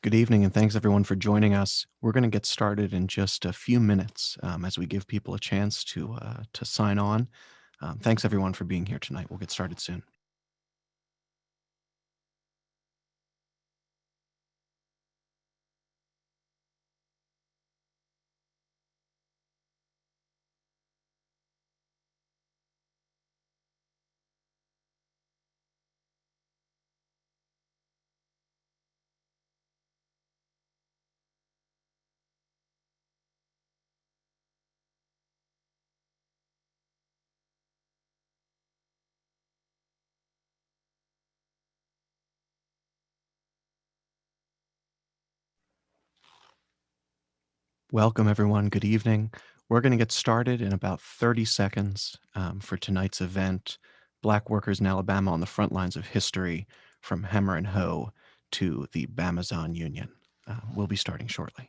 Good evening, and thanks everyone for joining us. We're going to get started in just a few minutes as we give people a chance to sign on. Thanks everyone for being here tonight. We'll get started soon. Welcome everyone. Good evening. We're going to get started in about 30 seconds for tonight's event, Black Workers in Alabama on the Front Lines of History, from Hammer and Hoe to the Bamazon Union. We'll be starting shortly.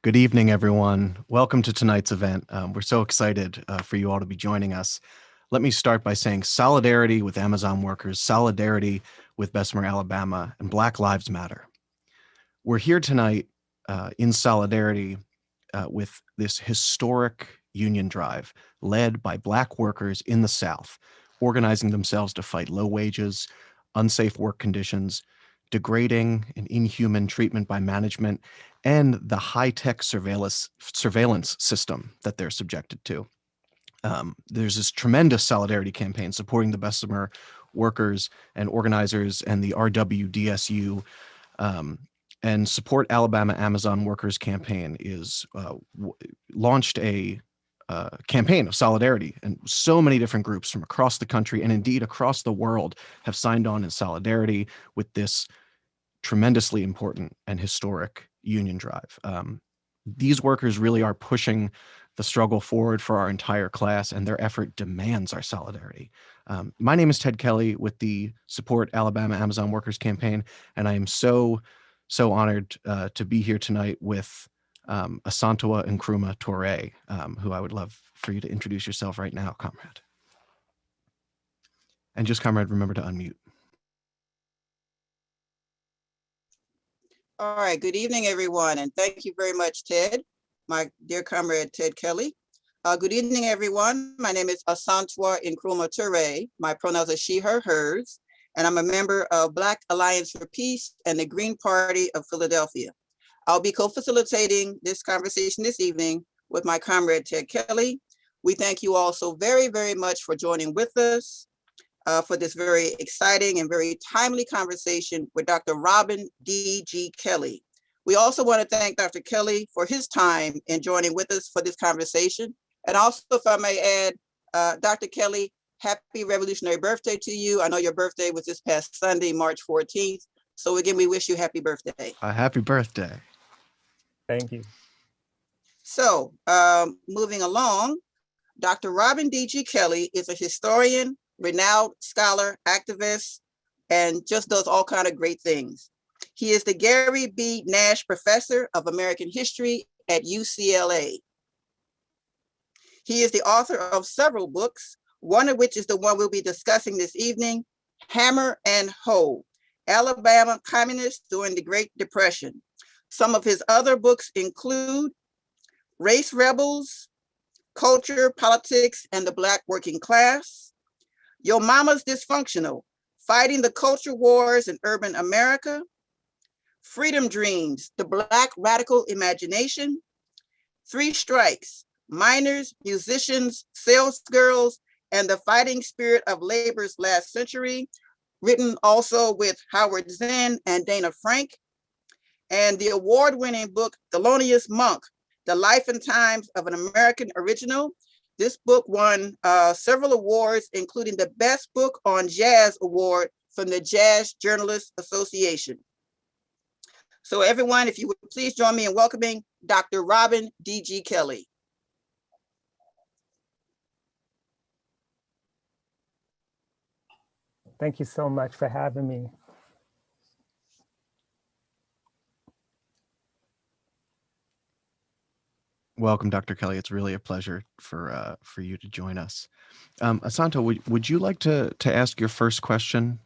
Good evening, everyone. Welcome to tonight's event. We're so excited for you all to be joining us. Let me start by saying solidarity with Amazon workers, solidarity with Bessemer, Alabama, and Black Lives Matter. We're here tonight in solidarity with this historic union drive led by Black workers in the South, organizing themselves to fight low wages, unsafe work conditions, degrading and inhuman treatment by management, and the high-tech surveillance system that they're subjected to. There's this tremendous solidarity campaign supporting the Bessemer workers and organizers and the RWDSU and Support Alabama Amazon Workers campaign is launched a campaign of solidarity, and so many different groups from across the country and indeed across the world have signed on in solidarity with this tremendously important and historic union drive. These workers really are pushing the struggle forward for our entire class, and their effort demands our solidarity. My name is Ted Kelley with the Support Alabama Amazon Workers campaign, and I am so honored to be here tonight with Asantwa Nkrumah Toure, who I would love for you to introduce yourself right now, comrade. And just, comrade, remember to unmute. All right, good evening, everyone, and thank you very much, Ted, my dear comrade, Ted Kelley. Good evening, everyone. My name is Asantwa Nkrumah Toure. My pronouns are she, her, hers, and I'm a member of Black Alliance for Peace and the Green Party of Philadelphia. I'll be co-facilitating this conversation this evening with my comrade, Ted Kelley. We thank you all so very, very much for joining with us for this very exciting and very timely conversation with Dr. Robin D.G. Kelley. We also want to thank Dr. Kelley for his time in joining with us for this conversation. And also, if I may add, Dr. Kelley, happy revolutionary birthday to you. I know your birthday was this past Sunday, March 14th. So again, we wish you happy birthday. Happy birthday. Thank you. So moving along, Dr. Robin D.G. Kelley is a historian, renowned scholar, activist, and just does all kinds of great things. He is the Gary B. Nash Professor of American History at UCLA. He is the author of several books, one of which is the one we'll be discussing this evening, Hammer and Hoe, Alabama Communists During the Great Depression. Some of his other books include Race Rebels, Culture, Politics, and the Black Working Class, Your Mama's Dysfunctional, Fighting the Culture Wars in Urban America, Freedom Dreams, The Black Radical Imagination, Three Strikes, Miners, Musicians, Salesgirls, and the Fighting Spirit of Labor's Last Century, written also with Howard Zinn and Dana Frank, and the award-winning book, Thelonious Monk, The Life and Times of an American Original. This book won several awards, including the Best Book on Jazz Award from the Jazz Journalists Association. So everyone, if you would please join me in welcoming Dr. Robin D.G. Kelley. Thank you so much for having me. Welcome, Dr. Kelley. It's really a pleasure for you to join us. Asanta, would you like to ask your first question?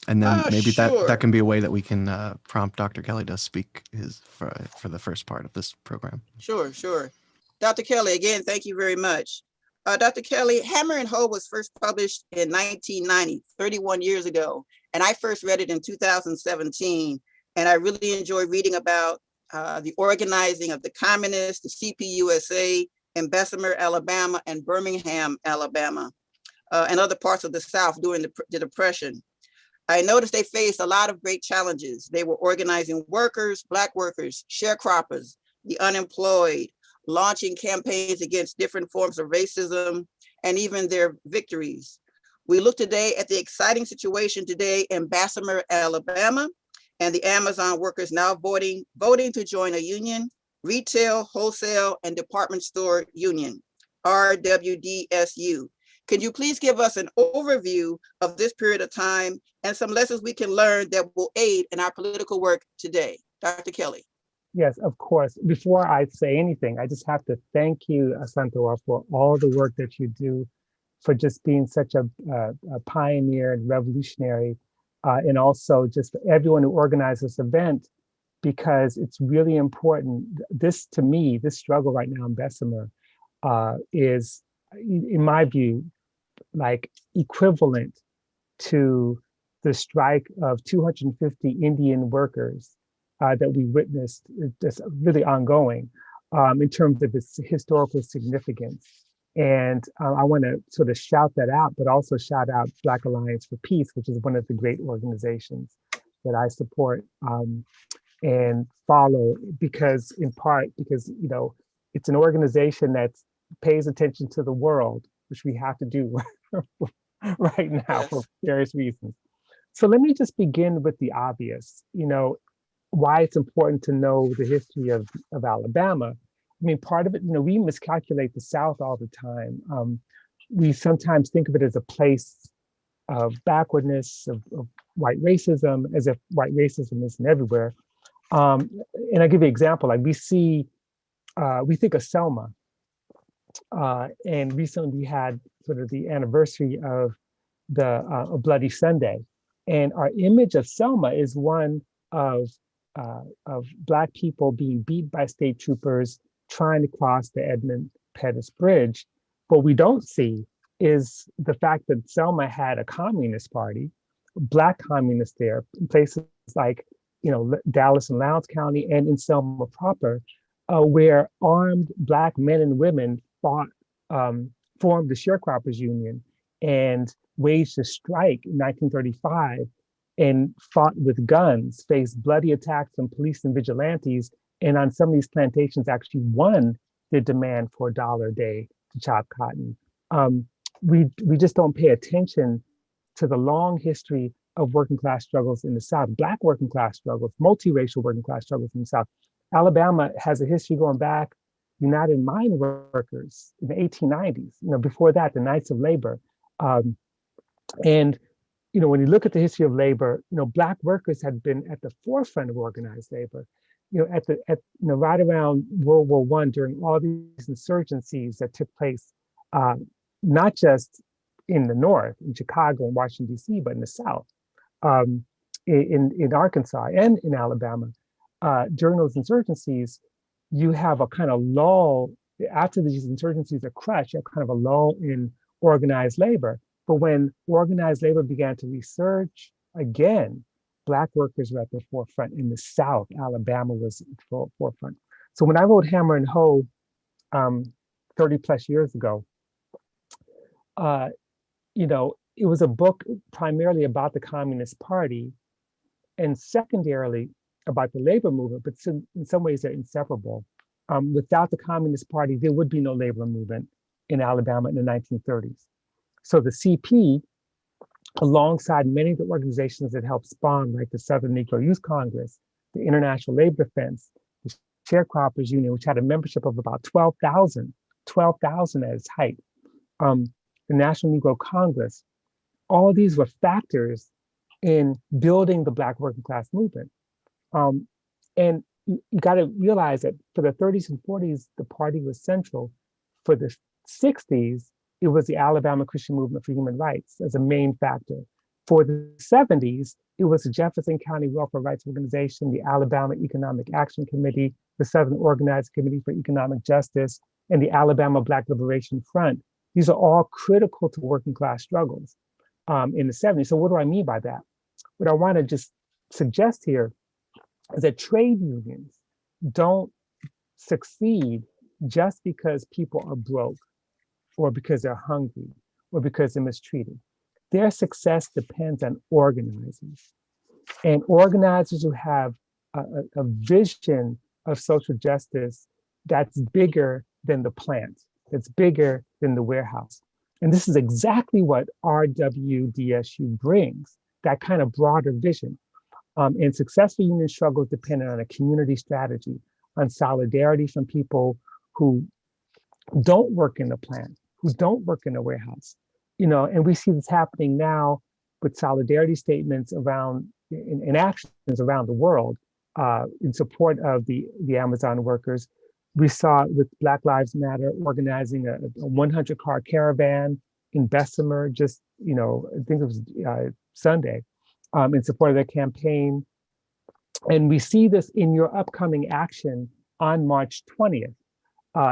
And then maybe Sure. that can be a way that we can prompt Dr. Kelley to speak for the first part of this program. Sure. Dr. Kelley, again, thank you very much. Dr. Kelley, Hammer and Hoe was first published in 1990, 31 years ago. And I first read it in 2017. And I really enjoy reading about the organizing of the communists, the CPUSA in Bessemer, Alabama, and Birmingham, Alabama, and other parts of the South during the Depression. I noticed they faced a lot of great challenges. They were organizing workers, Black workers, sharecroppers, the unemployed, launching campaigns against different forms of racism, and even their victories. We look today at the exciting situation today in Bessemer, Alabama, and the Amazon workers now voting to join a union, Retail, Wholesale, and Department Store Union, RWDSU. Can you please give us an overview of this period of time and some lessons we can learn that will aid in our political work today? Dr. Kelley. Yes, of course. Before I say anything, I just have to thank you, Asanta, for all the work that you do, for just being such a pioneer and revolutionary, and also just everyone who organized this event, because it's really important. This, to me, this struggle right now in Bessemer is, in my view, like equivalent to the strike of 250 Indian workers that we witnessed, that's really ongoing in terms of its historical significance. And I want to sort of shout that out, but also shout out Black Alliance for Peace, which is one of the great organizations that I support and follow, because in part, because, you know, it's an organization that pays attention to the world, which we have to do right now for various reasons. So let me just begin with the obvious, you know, why it's important to know the history of Alabama. I mean, part of it, you know, we miscalculate the South all the time. We sometimes think of it as a place of backwardness, of white racism, as if white racism isn't everywhere. And I'll give you an example. Like we think of Selma, and recently we had sort of the anniversary of the Bloody Sunday, and our image of Selma is one of Black people being beat by state troopers trying to cross the Edmund Pettus Bridge. What we don't see is the fact that Selma had a communist party, Black communists there, in places like, you know, Dallas and Lowndes County and in Selma proper, where armed Black men and women fought, formed the Sharecroppers Union and waged a strike in 1935 and fought with guns, faced bloody attacks from police and vigilantes, and on some of these plantations actually won the demand for $1 a day to chop cotton. We just don't pay attention to the long history of working class struggles in the South, Black working class struggles, multiracial working class struggles in the South. Alabama has a history going back, United Mine Workers in the 1890s, you know, before that, the Knights of Labor. And you know, when you look at the history of labor, you know, Black workers had been at the forefront of organized labor. You know, right around World War I, during all these insurgencies that took place, not just in the North, in Chicago and Washington, D.C., but in the South, in Arkansas and in Alabama. During those insurgencies, you have a kind of lull. After these insurgencies are crushed, you have kind of a lull in organized labor. But when organized labor began to resurge again, Black workers were at the forefront. In the South, Alabama was at the forefront. So when I wrote Hammer and Hoe 30 plus years ago, you know, it was a book primarily about the Communist Party and secondarily about the labor movement, but in some ways they're inseparable. Without the Communist Party, there would be no labor movement in Alabama in the 1930s. So the CP, alongside many of the organizations that helped spawn, like the Southern Negro Youth Congress, the International Labor Defense, the Sharecroppers Union, which had a membership of about 12,000 at its height, the National Negro Congress, all these were factors in building the Black working class movement. And you got to realize that for the 30s and 40s, the party was central. For the 60s, it was the Alabama Christian Movement for Human Rights as a main factor. For the 70s, it was the Jefferson County Welfare Rights Organization, the Alabama Economic Action Committee, the Southern Organized Committee for Economic Justice, and the Alabama Black Liberation Front. These are all critical to working class struggles in the 70s. So what do I mean by that? What I want to just suggest here is that trade unions don't succeed just because people are broke or because they're hungry or because they're mistreated. Their success depends on organizing. And organizers who have a vision of social justice that's bigger than the plant, that's bigger than the warehouse. And this is exactly what RWDSU brings, that kind of broader vision. And successful union struggles depend on a community strategy, on solidarity from people who don't work in the plant, who don't work in the warehouse. And we see this happening now with solidarity statements around in actions around the world in support of the Amazon workers. We saw with Black Lives Matter organizing a 100-car caravan in Bessemer, just, I think it was Sunday, in support of their campaign. And we see this in your upcoming action on March 20th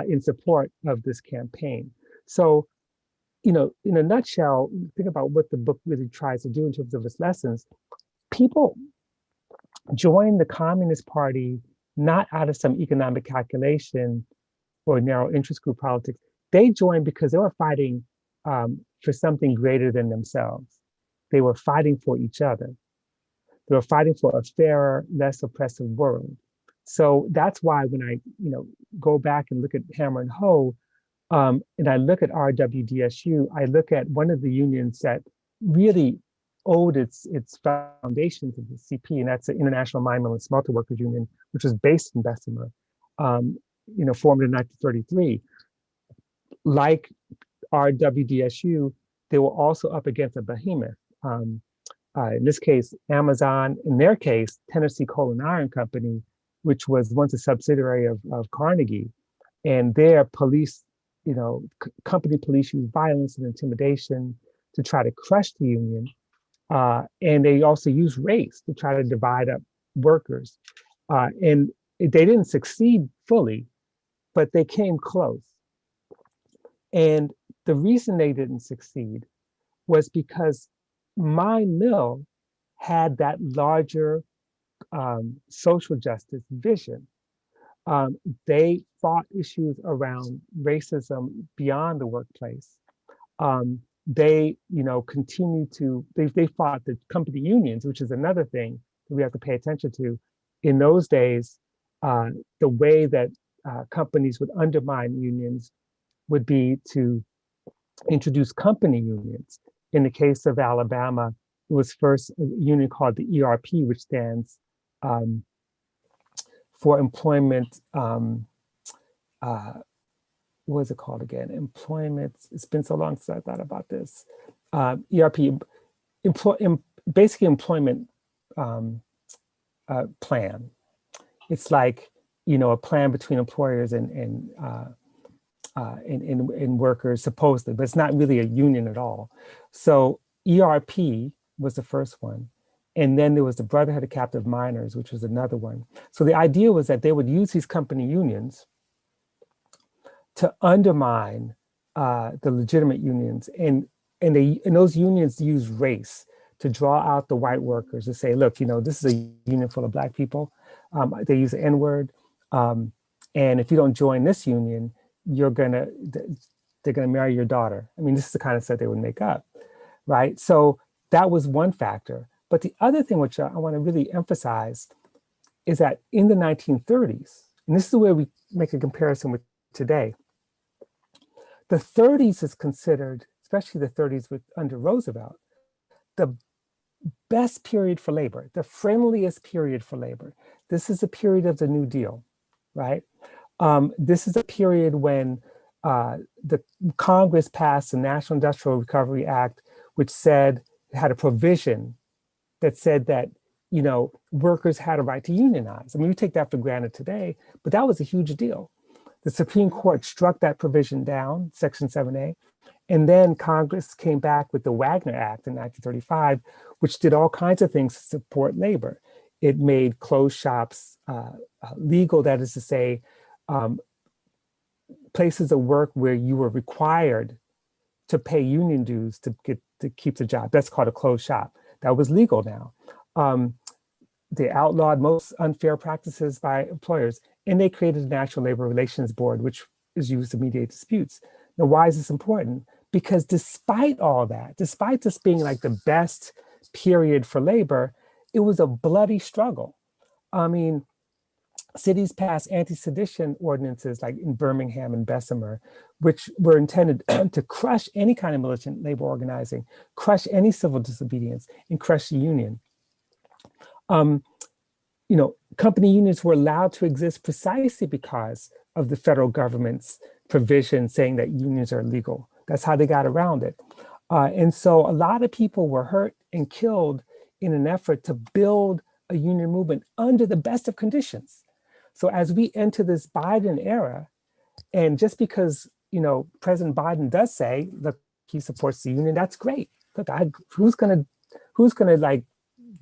in support of this campaign. So, in a nutshell, think about what the book really tries to do in terms of its lessons. People join the Communist Party not out of some economic calculation or narrow interest group politics. They joined because they were fighting for something greater than themselves. They were fighting for each other. They were fighting for a fairer, less oppressive world. So that's why when I, go back and look at Hammer and Hoe, and I look at RWDSU, I look at one of the unions that really owed its foundation to the CP, and that's the International Mine Mill and Smelter Workers Union, which was based in Bessemer, formed in 1933. Like RWDSU, they were also up against a behemoth. In this case, Amazon, in their case, Tennessee Coal and Iron Company, which was once a subsidiary of Carnegie, and their police, company police used violence and intimidation to try to crush the union. And they also used race to try to divide up workers. And they didn't succeed fully, but they came close. And the reason they didn't succeed was because Mine Mill had that larger social justice vision. They fought issues around racism beyond the workplace. They fought the company unions, which is another thing that we have to pay attention to. In those days, the way that companies would undermine unions would be to introduce company unions. In the case of Alabama, it was first a union called the ERP, which stands for employment. What is it called again? Employment. It's been so long since I thought about this. ERP, basically employment plan. It's like a plan between employers and workers, supposedly, but it's not really a union at all. So ERP was the first one. And then there was the Brotherhood of Captive Miners, which was another one. So the idea was that they would use these company unions to undermine the legitimate unions. And those unions use race to draw out the white workers to say, look, this is a union full of Black people. They use the N-word. And if you don't join this union, they're gonna marry your daughter. I mean, this is the kind of stuff they would make up, right? So that was one factor. But the other thing which I want to really emphasize is that in the 1930s, and this is where we make a comparison with today, the 30s is considered, especially the 30s under Roosevelt, the best period for labor, the friendliest period for labor. This is a period of the New Deal, right? This is a period when the Congress passed the National Industrial Recovery Act, which had a provision that said that, workers had a right to unionize. I mean, we take that for granted today, but that was a huge deal. The Supreme Court struck that provision down, Section 7A, and then Congress came back with the Wagner Act in 1935, which did all kinds of things to support labor. It made closed shops legal, that is to say, um, places of work where you were required to pay union dues to keep the job. That's called a closed shop. That was legal now. They outlawed most unfair practices by employers, and they created the National Labor Relations Board, which is used to mediate disputes. Now, why is this important? Because despite all that, despite this being like the best period for labor, it was a bloody struggle. I mean, cities passed anti-sedition ordinances like in Birmingham and Bessemer, which were intended to crush any kind of militant labor organizing, crush any civil disobedience, and crush the union. Company unions were allowed to exist precisely because of the federal government's provision saying that unions are illegal. That's how they got around it. And so a lot of people were hurt and killed in an effort to build a union movement under the best of conditions. So as we enter this Biden era, and just because, President Biden does say, look, he supports the union, that's great. Look, who's gonna like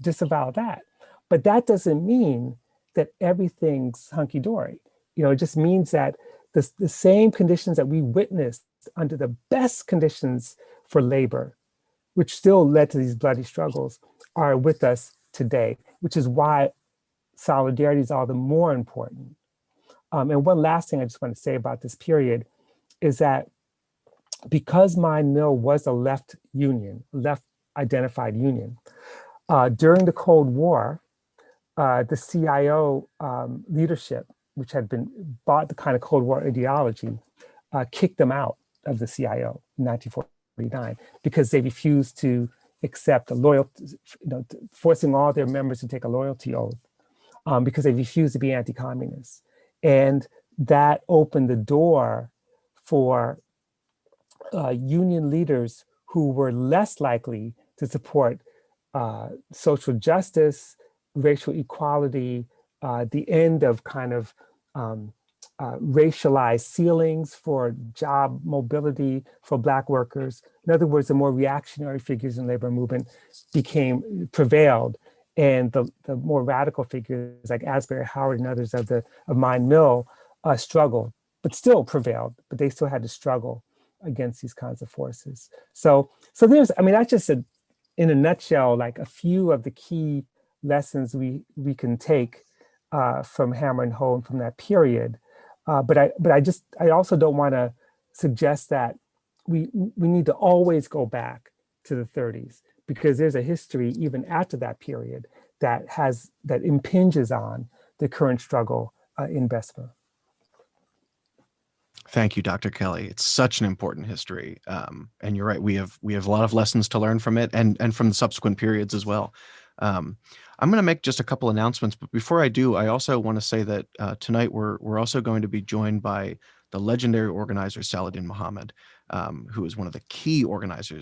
disavow that? But that doesn't mean that everything's hunky-dory. It just means that the same conditions that we witnessed under the best conditions for labor, which still led to these bloody struggles, are with us today, which is why solidarity is all the more important. And one last thing I just want to say about this period is that because mine mill was a left identified union, during the Cold War, the CIO leadership, which had bought the kind of Cold War ideology, kicked them out of the CIO in 1949 because they refused to accept a loyalty, forcing all their members to take a loyalty oath because they refused to be anti-communist. And that opened the door for union leaders who were less likely to support social justice, racial equality, the end of kind of racialized ceilings for job mobility for Black workers. In other words, the more reactionary figures in labor movement prevailed, and the more radical figures like Asbury Howard and others of Mine Mill struggled, but still prevailed. But they still had to struggle against these kinds of forces. So there's, that's just in a nutshell, like a few of the key lessons we can take from Hammer and Hoe and from that period. But I also don't want to suggest that we need to always go back to the 30s, because there's a history even after that period that impinges on the current struggle in Bessemer. Thank you, Dr. Kelley. It's such an important history, and you're right. We have a lot of lessons to learn from it, and from the subsequent periods as well. I'm going to make just a couple announcements, but before I do, I also want to say that tonight we're also going to be joined by the legendary organizer Saladin Muhammad, who is one of the key organizer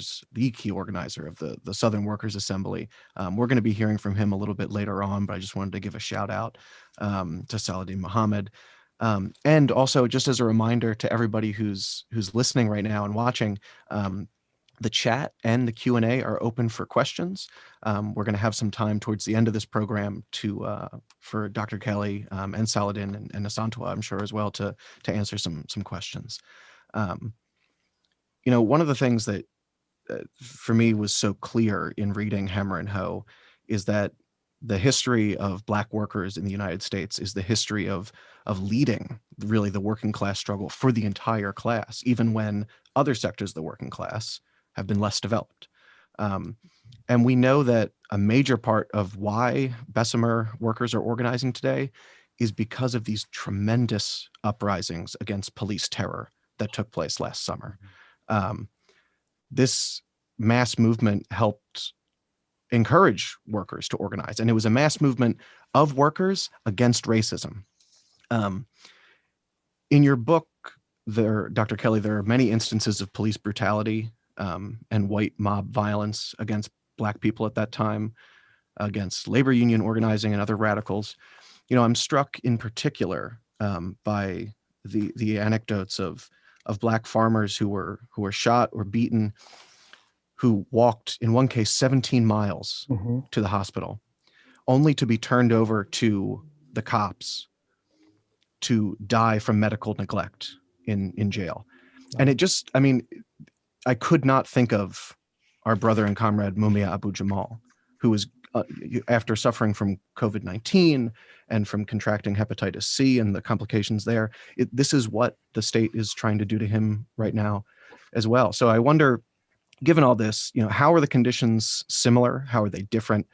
of the Southern Workers Assembly. We're going to be hearing from him a little bit later on, but I just wanted to give a shout out to Saladin Muhammad. And also, just as a reminder to everybody who's listening right now and watching, the chat and the Q&A are open for questions. We're going to have some time towards the end of this program for Dr. Kelley and Saladin and Asantwa, I'm sure as well, to answer some questions. One of the things that for me was so clear in reading Hammer and Hoe is that the history of Black workers in the United States is the history of leading really the working class struggle for the entire class, even when other sectors of the working class have been less developed. And we know that a major part of why Bessemer workers are organizing today is because of these tremendous uprisings against police terror that took place last summer. This mass movement helped encourage workers to organize. And it was a mass movement of workers against racism. In your book, Dr. Kelley, there are many instances of police brutality and white mob violence against Black people at that time, against labor union organizing and other radicals. I'm struck in particular by the anecdotes of Black farmers who were shot or beaten, who walked, in one case, 17 miles to the hospital, only to be turned over to the cops to die from medical neglect in jail. And it just, I could not think of our brother and comrade Mumia Abu Jamal, who was, after suffering from COVID-19 and from contracting hepatitis C and the complications there, this is what the state is trying to do to him right now as well. So I wonder, given all this, how are the conditions similar? How are they different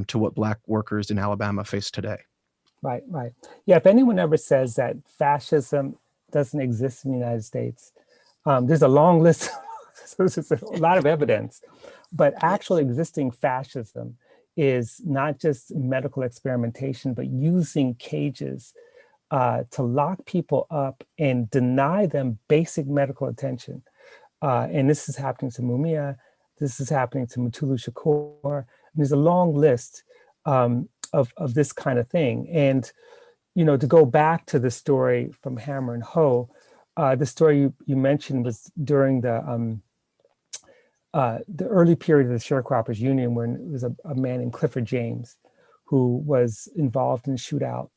to what Black workers in Alabama face today? Right. Yeah, if anyone ever says that fascism doesn't exist in the United States, there's a long list, so there's a lot of evidence, but actual existing fascism is not just medical experimentation, but using cages to lock people up and deny them basic medical attention. And this is happening to Mumia, this is happening to Mutulu Shakur. There's a long list of this kind of thing. And, to go back to the story from Hammer and Hoe, the story you mentioned was during the early period of the Sharecroppers Union, when it was a man named Clifford James who was involved in a shootout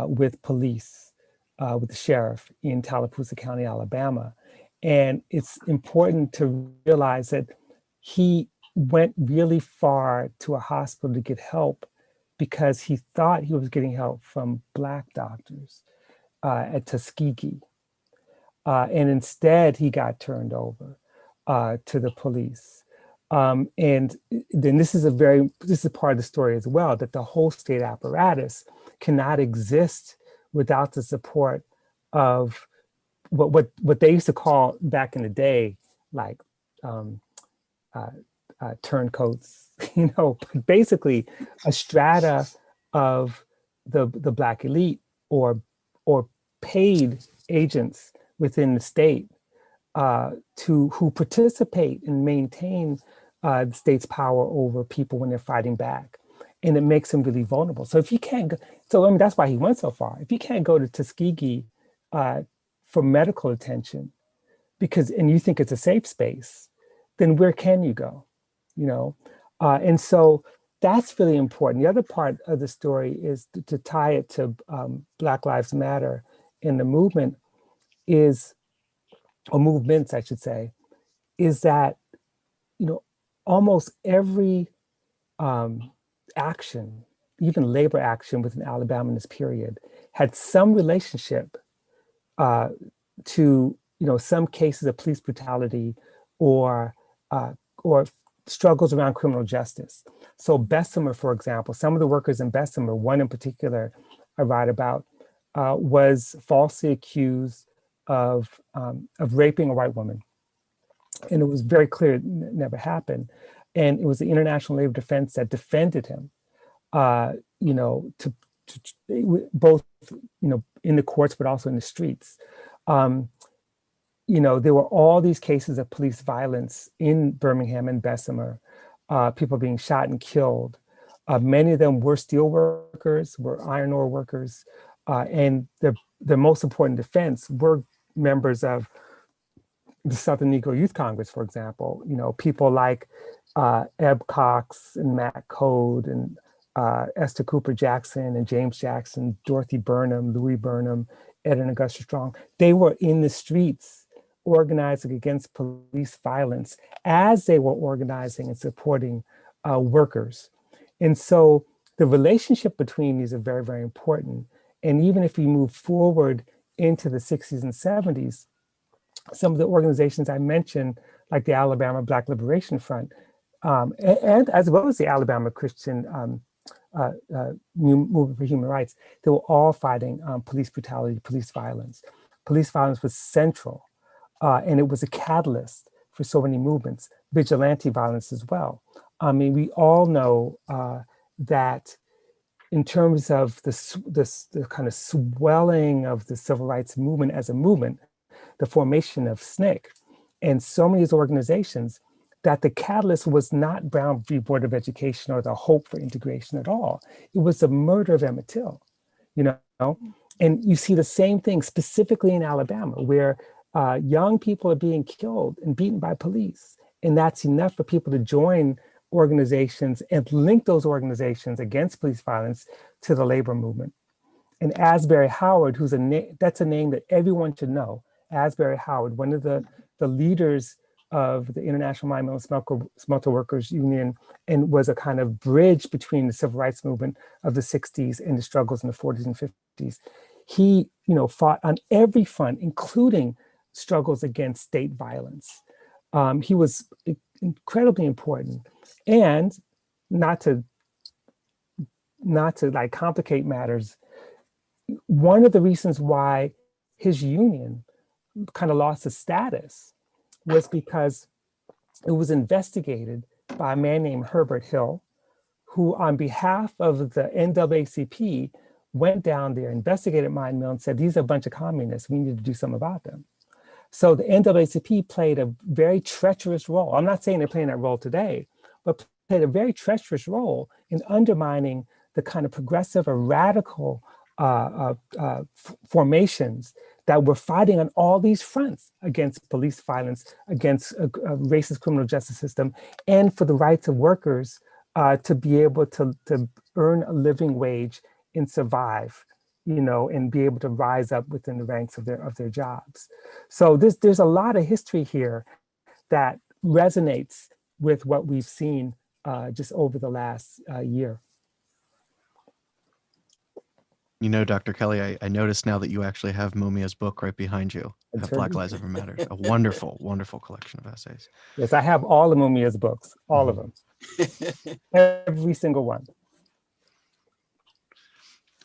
with police, with the sheriff in Tallapoosa County, Alabama. And it's important to realize that he went really far to a hospital to get help because he thought he was getting help from Black doctors at Tuskegee. And instead, he got turned over to the police. And then this is part of the story as well, that the whole state apparatus cannot exist without the support of what they used to call back in the day, like turncoats, basically a strata of the Black elite or paid agents within the state who participate and maintain the state's power over people when they're fighting back. And it makes them really vulnerable. So if you can't go, that's why he went so far. If you can't go to Tuskegee for medical attention, and you think it's a safe space, then where can you go? And so that's really important. The other part of the story is to tie it to Black Lives Matter in the movement or movements, I should say, is that, almost every action, even labor action within Alabama in this period, had some relationship to, some cases of police brutality or struggles around criminal justice. So Bessemer, for example, some of the workers in Bessemer, one in particular I write about, was falsely accused of raping a white woman. And it was very clear it never happened. And it was the International Labor Defense that defended him, to both, in the courts, but also in the streets. There were all these cases of police violence in Birmingham and Bessemer, people being shot and killed. Many of them were steel workers, were iron ore workers, and their most important defense were members of the Southern Negro Youth Congress, for example. People like Eb Cox and Matt Code and Esther Cooper Jackson and James Jackson, Dorothy Burnham, Louis Burnham, Ed and Augusta Strong. They were in the streets organizing against police violence as they were organizing and supporting workers. And so the relationship between these are very, very important. And even if we move forward into the 60s and 70s, some of the organizations I mentioned, like the Alabama Black Liberation Front, and as well as the Alabama Christian Movement for Human Rights, they were all fighting police brutality, police violence. Police violence was central, and it was a catalyst for so many movements, vigilante violence as well. I mean, we all know that in terms of the kind of swelling of the civil rights movement as a movement, the formation of SNCC and so many of these organizations, that the catalyst was not Brown v. Board of Education or the hope for integration at all. It was the murder of Emmett Till, you know? And you see the same thing specifically in Alabama, where young people are being killed and beaten by police. And that's enough for people to join organizations and link those organizations against police violence to the labor movement. And Asbury Howard, who's that's a name that everyone should know. Asbury Howard, one of the leaders of the International Mine Mill and Smelter Workers Union, and was a kind of bridge between the civil rights movement of the 60s and the struggles in the 40s and 50s. He, fought on every front, including struggles against state violence. He was incredibly important. And not to like complicate matters, one of the reasons why his union kind of lost its status was because it was investigated by a man named Herbert Hill, who on behalf of the NAACP went down there, investigated Mine Mill and said, these are a bunch of communists, we need to do something about them. So the NAACP played a very treacherous role. I'm not saying they're playing that role today, but played a very treacherous role in undermining the kind of progressive or radical formations that were fighting on all these fronts against police violence, against a racist criminal justice system, and for the rights of workers to be able to earn a living wage and survive, and be able to rise up within the ranks of their jobs. So there's a lot of history here that resonates with what we've seen just over the last year. Dr. Kelley, I noticed now that you actually have Mumia's book right behind you. Have Black Lives Ever Matter. A wonderful, wonderful collection of essays. Yes, I have all of Mumia's books, all of them. Every single one.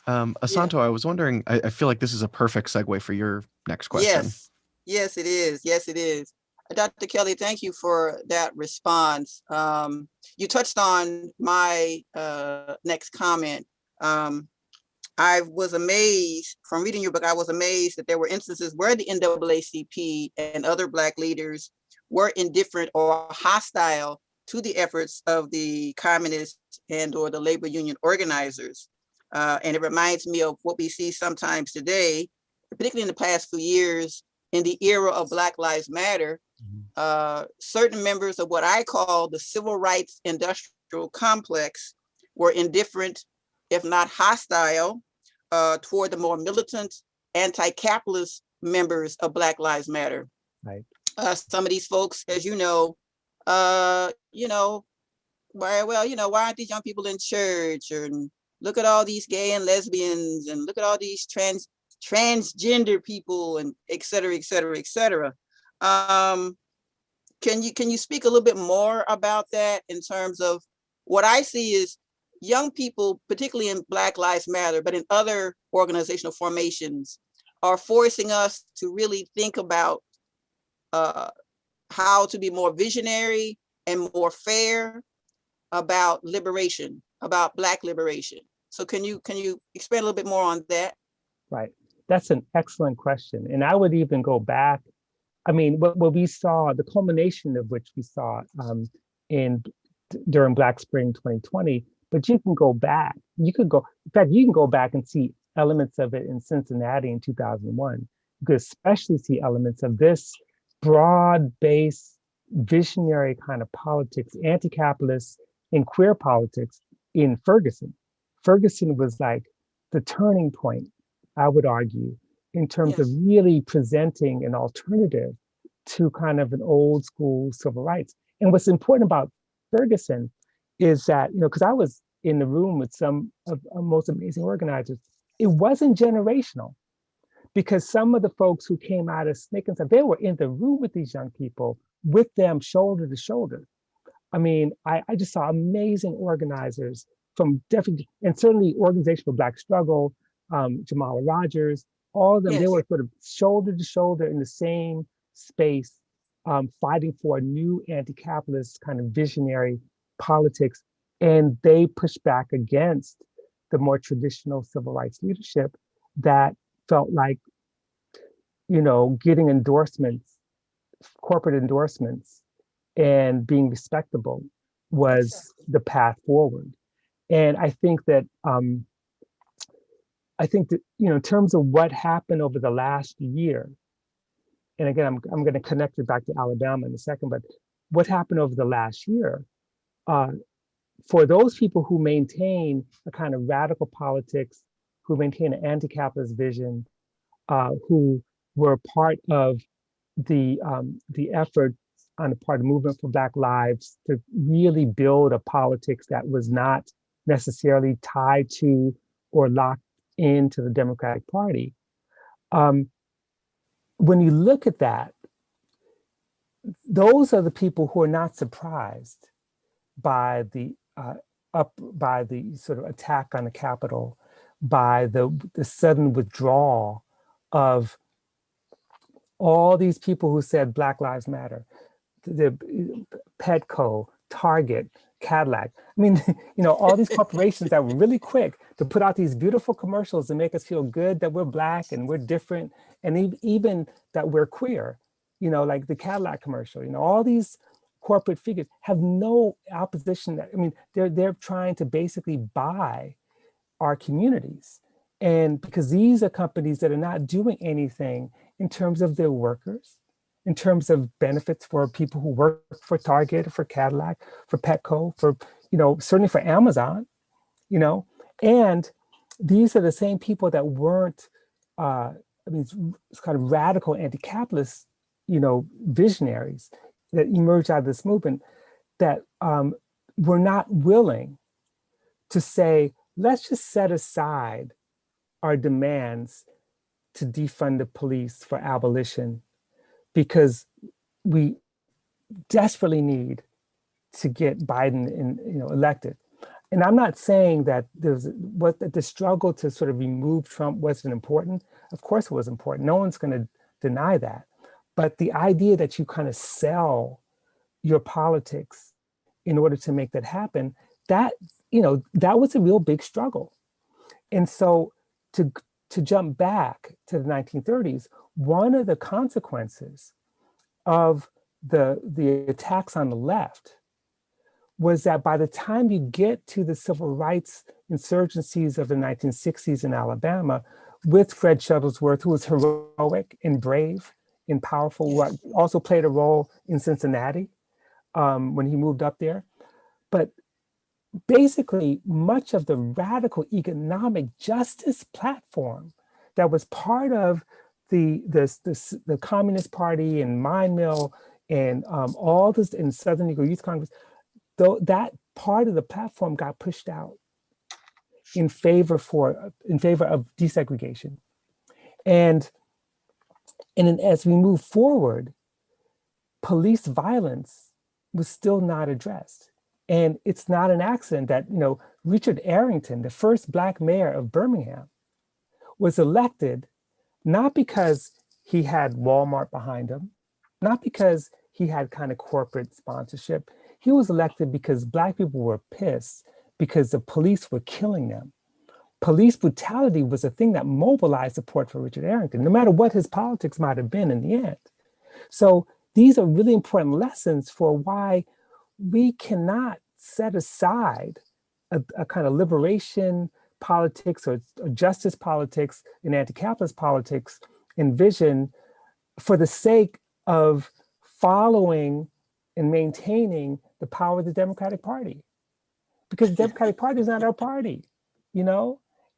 Asanto, I was wondering, I feel like this is a perfect segue for your next question. Yes, it is. Yes, it is. Dr. Kelley, thank you for that response. You touched on my next comment. I was amazed from reading your book. I was amazed that there were instances where the NAACP and other Black leaders were indifferent or hostile to the efforts of the communist and or the labor union organizers. And it reminds me of what we see sometimes today, particularly in the past few years, in the era of Black Lives Matter. Certain members of what I call the civil rights industrial complex were indifferent, if not hostile, toward the more militant anti-capitalist members of Black Lives Matter. Right. Some of these folks, as you know, why aren't these young people in church? And look at all these gay and lesbians, and look at all these transgender people, and et cetera, et cetera, et cetera. Can you speak a little bit more about that in terms of what I see is young people, particularly in Black Lives Matter, but in other organizational formations, are forcing us to really think about how to be more visionary and more fair about liberation, about Black liberation. So can you expand a little bit more on that? Right. That's an excellent question. And I would even go back. I mean, what we saw, the culmination of which we saw during Black Spring 2020, but you can go back. You can go back and see elements of it in Cincinnati in 2001. You could especially see elements of this broad-based visionary kind of politics, anti-capitalist and queer politics in Ferguson. Ferguson was like the turning point, I would argue, in terms of really presenting an alternative to kind of an old school civil rights. And what's important about Ferguson is that, because I was in the room with some of our most amazing organizers, it wasn't generational, because some of the folks who came out of SNCC and stuff, they were in the room with these young people, with them shoulder to shoulder. I mean, I just saw amazing organizers from definitely, and certainly Organization for Black Struggle, Jamala Rogers, all of them, they were sort of shoulder to shoulder in the same space, fighting for a new anti-capitalist kind of visionary politics, and they pushed back against the more traditional civil rights leadership that felt like, getting endorsements, corporate endorsements, and being respectable was Exactly. the path forward. And I think that in terms of what happened over the last year, and again, I'm going to connect it back to Alabama in a second, but what happened over the last year, uh, for those people who maintain a kind of radical politics, who maintain an anti-capitalist vision, who were part of the effort on the part of Movement for Black Lives to really build a politics that was not necessarily tied to or locked into the Democratic Party. Um, when you look at that, those are the people who are not surprised by the sort of attack on the Capitol, by the sudden withdrawal of all these people who said Black Lives Matter, the Petco, Target, Cadillac. I mean, all these corporations that were really quick to put out these beautiful commercials and make us feel good that we're Black and we're different, and even that we're queer, like the Cadillac commercial. All these corporate figures have no opposition. I mean, they're trying to basically buy our communities. And because these are companies that are not doing anything in terms of their workers, in terms of benefits for people who work for Target, for Cadillac, for Petco, for, certainly for Amazon, you know, and these are the same people that weren't, it's kind of radical anti-capitalist, visionaries that emerged out of this movement that were not willing to say, let's just set aside our demands to defund the police for abolition because we desperately need to get Biden elected. And I'm not saying that the struggle to sort of remove Trump wasn't important. Of course it was important. No one's going to deny that. But the idea that you kind of sell your politics in order to make that happen, that was a real big struggle. And so to jump back to the 1930s, one of the consequences of the attacks on the left was that by the time you get to the civil rights insurgencies of the 1960s in Alabama, with Fred Shuttlesworth, who was heroic and brave and powerful, who also played a role in Cincinnati when he moved up there. But basically, much of the radical economic justice platform that was part of the Communist Party and Mine Mill and all this in Southern Negro Youth Congress, though that part of the platform got pushed out in favor of desegregation. And then as we move forward, police violence was still not addressed. And it's not an accident that, Richard Arrington, the first Black mayor of Birmingham, was elected not because he had Walmart behind him, not because he had kind of corporate sponsorship. He was elected because Black people were pissed because the police were killing them. Police brutality was a thing that mobilized support for Richard Arrington, no matter what his politics might have been in the end. So these are really important lessons for why we cannot set aside a kind of liberation politics or justice politics and anti-capitalist politics and vision for the sake of following and maintaining the power of the Democratic Party. Because the Democratic Party is not our party,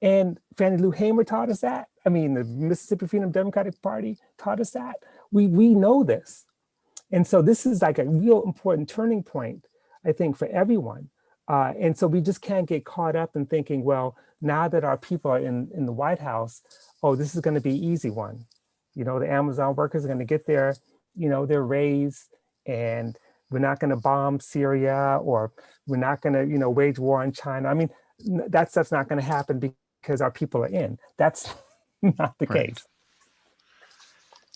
And Fannie Lou Hamer taught us that. I mean, the Mississippi Freedom Democratic Party taught us that. We know this. And so this is like a real important turning point, I think, for everyone. And so we just can't get caught up in thinking, well, now that our people are in the White House, oh, this is going to be an easy one. The Amazon workers are going to get their raise, and we're not going to bomb Syria, or we're not going to, wage war on China. I mean, that stuff's not going to happen because our people are in. That's not the Right. case.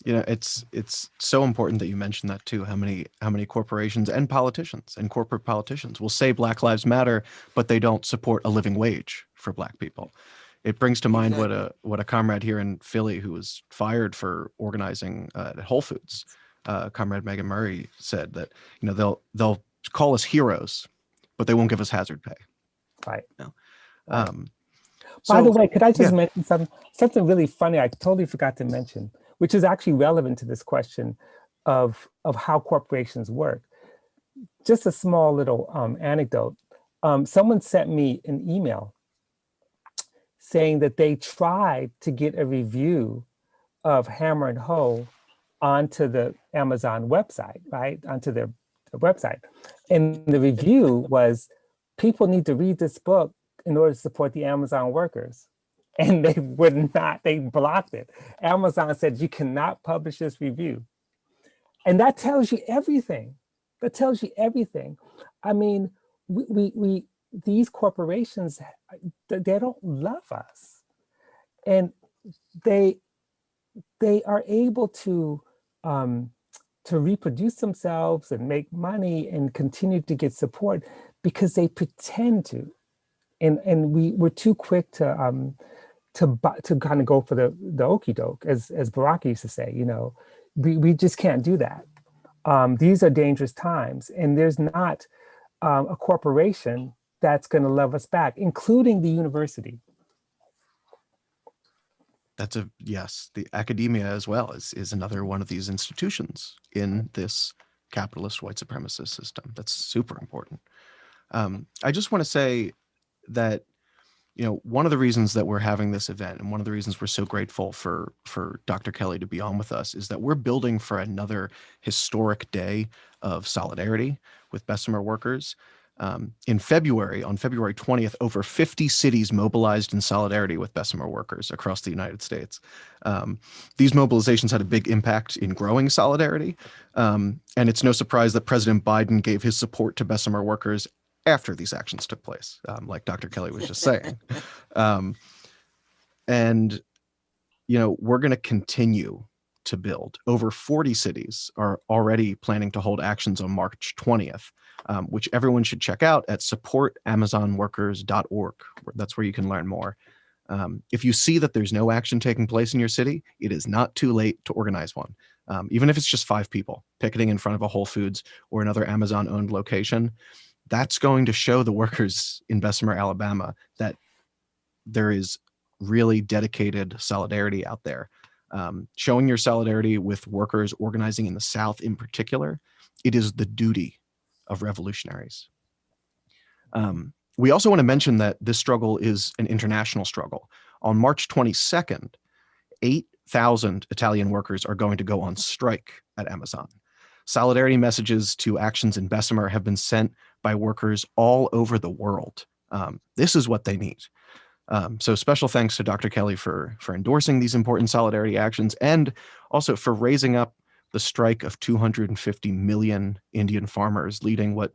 It's so important that you mentioned that too. How many corporations and politicians and corporate politicians will say Black Lives Matter, but they don't support a living wage for Black people. It brings to mind Exactly. what a comrade here in Philly who was fired for organizing at Whole Foods, Comrade Megan Murray, said that they'll call us heroes, but they won't give us hazard pay. Right. You know? Right. By the So way, could I just yeah, mention something really funny I totally forgot to mention, which is actually relevant to this question of how corporations work. Just a small little anecdote. Someone sent me an email saying that they tried to get a review of Hammer and Hoe onto the Amazon website, right? Onto their website. And the review was, people need to read this book in order to support the Amazon workers. And they would not, they blocked it. Amazon said, you cannot publish this review. And that tells you everything. That tells you everything. I mean, we these corporations, they don't love us. And they they are able um, to reproduce themselves and make money and continue to get support because they pretend to. And we're too quick to kind of go for the okey doke, as Barack used to say. We just can't do that. These are dangerous times, and there's not a corporation that's going to love us back, including the university. that's a yes. The academia as well is another one of these institutions in this capitalist white supremacist system. That's super important. I just want to say that one of the reasons that we're having this event and one of the reasons we're so grateful for Dr. Kelley to be on with us is that we're building for another historic day of solidarity with Bessemer workers. In February, on February 20th, over 50 cities mobilized in solidarity with Bessemer workers across the United States. These mobilizations had a big impact in growing solidarity. And it's no surprise that President Biden gave his support to Bessemer workers after these actions took place, like Dr. Kelley was just saying. Um, and, we're going to continue to build. Over 40 cities are already planning to hold actions on March 20th, which everyone should check out at supportamazonworkers.org. That's where you can learn more. If you see that there's no action taking place in your city, it is not too late to organize one. Even if it's just 5 people picketing in front of a Whole Foods or another Amazon-owned location, that's going to show the workers in Bessemer, Alabama, that there is really dedicated solidarity out there. Showing your solidarity with workers organizing in the South in particular, it is the duty of revolutionaries. We also want to mention that this struggle is an international struggle. On March 22nd, 8,000 Italian workers are going to go on strike at Amazon. Solidarity messages to actions in Bessemer have been sent by workers all over the world. This is what they need. So special thanks to Dr. Kelley for endorsing these important solidarity actions and also for raising up the strike of 250 million Indian farmers, leading what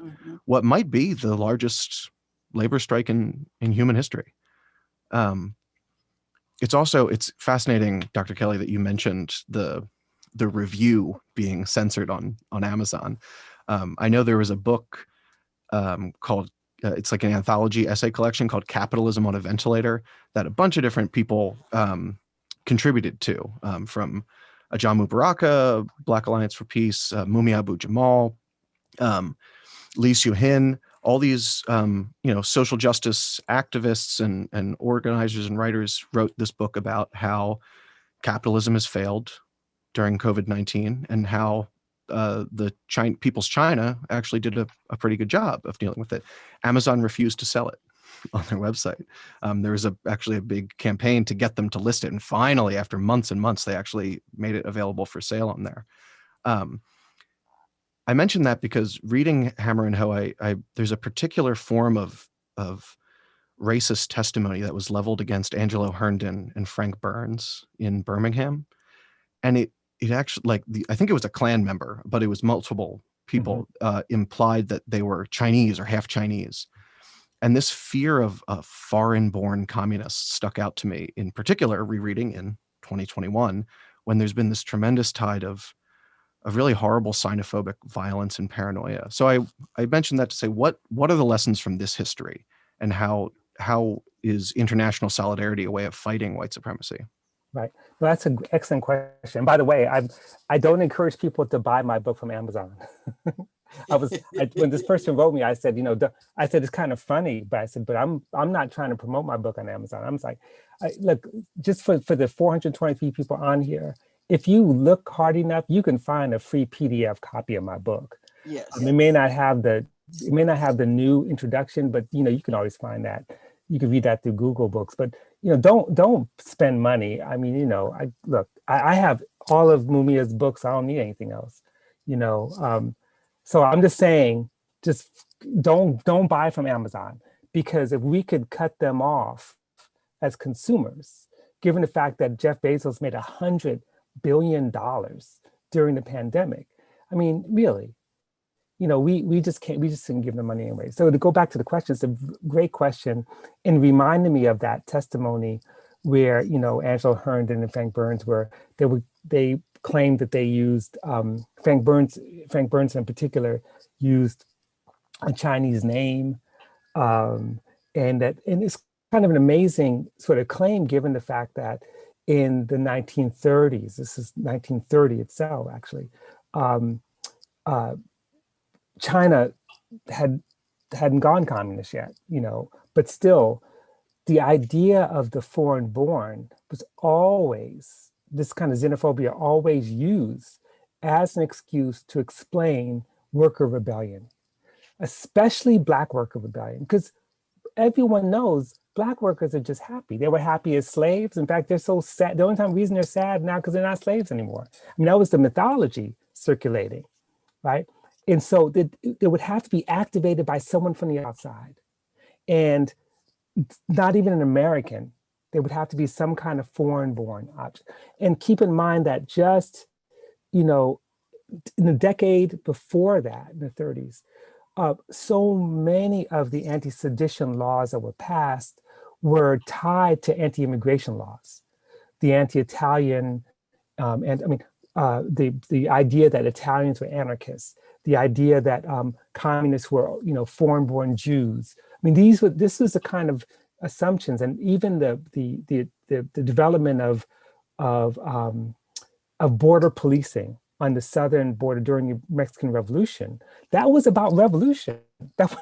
might be the largest labor strike in human history. It's fascinating, Dr. Kelley, that you mentioned the review being censored on Amazon. I know there was a book called it's like an anthology essay collection called Capitalism on a Ventilator that a bunch of different people contributed to, from Ajamu Baraka, Black Alliance for Peace, Mumi Abu Jamal, Lee Soo-hin, all these social justice activists and organizers and writers wrote this book about how capitalism has failed during COVID-19 and how the People's China actually did a pretty good job of dealing with it. Amazon refused to sell it on their website. There was actually a big campaign to get them to list it. And finally, after months and months, they actually made it available for sale on there. I mentioned that because reading Hammer and Hoe, there's a particular form of racist testimony that was leveled against Angelo Herndon and Frank Burns in Birmingham. And it actually, I think it was a Klan member, but it was multiple people implied that they were Chinese or half Chinese. And this fear of foreign-born communists stuck out to me, in particular, rereading in 2021, when there's been this tremendous tide of really horrible xenophobic violence and paranoia. So I mentioned that to say, what are the lessons from this history, and how is international solidarity a way of fighting white supremacy? Right. Well, that's an excellent question. By the way, I don't encourage people to buy my book from Amazon. When this person wrote me, I said, I said it's kind of funny, but I said, but I'm not trying to promote my book on Amazon. I'm like, look, just for the 423 people on here, if you look hard enough, you can find a free PDF copy of my book. Yes. It may not have the new introduction, but you can always find that. You can read that through Google Books, but don't spend money. I mean, I have all of Mumia's books. I don't need anything else. So I'm just saying, just don't buy from Amazon, because if we could cut them off as consumers, given the fact that Jeff Bezos made $100 billion during the pandemic, I mean, really, we just didn't give them money anyway. So to go back to the question, it's a great question, and reminded me of that testimony where, Angela Herndon and Frank Burns they claimed that they used, Frank Burns in particular used a Chinese name. And it's kind of an amazing sort of claim, given the fact that in the 1930s, this is 1930 itself, actually, China hadn't gone communist yet, but still the idea of the foreign born was always, this kind of xenophobia always used as an excuse to explain worker rebellion, especially Black worker rebellion, because everyone knows Black workers are just happy. They were happy as slaves. In fact, they're so sad. The only reason they're sad now because they're not slaves anymore. I mean, that was the mythology circulating, right? And so they would have to be activated by someone from the outside, and not even an American. There would have to be some kind of foreign-born object. And keep in mind that just, in the decade before that, in the 30s, so many of the anti-sedition laws that were passed were tied to anti-immigration laws. The anti-Italian, the idea that Italians were anarchists, the idea that communists were, foreign-born Jews. I mean, this was the kind of assumptions, and even the development of border policing on the southern border during the Mexican Revolution. That was about revolution. That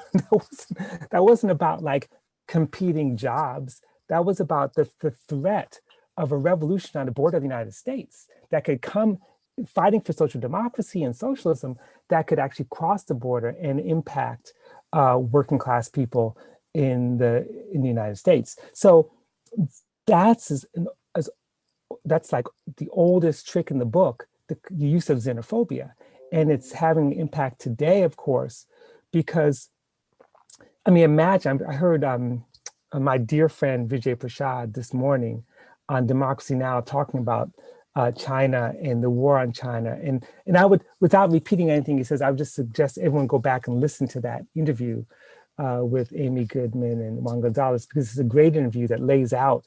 wasn't about like competing jobs. That was about the threat of a revolution on the border of the United States that could come, fighting for social democracy and socialism, that could actually cross the border and impact working class people in the United States. So that's like the oldest trick in the book, the use of xenophobia. And it's having impact today, of course, because, I mean, imagine, I heard my dear friend Vijay Prashad this morning on Democracy Now! Talking about China and the war on China. And I would, without repeating anything he says, I would just suggest everyone go back and listen to that interview with Amy Goodman and Juan Gonzalez, because it's a great interview that lays out,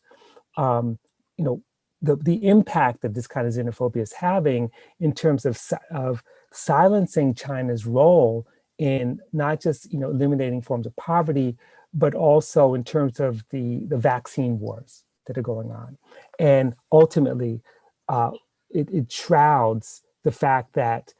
the impact that this kind of xenophobia is having in terms of silencing China's role in not just eliminating forms of poverty, but also in terms of the vaccine wars that are going on. And ultimately, it shrouds the fact that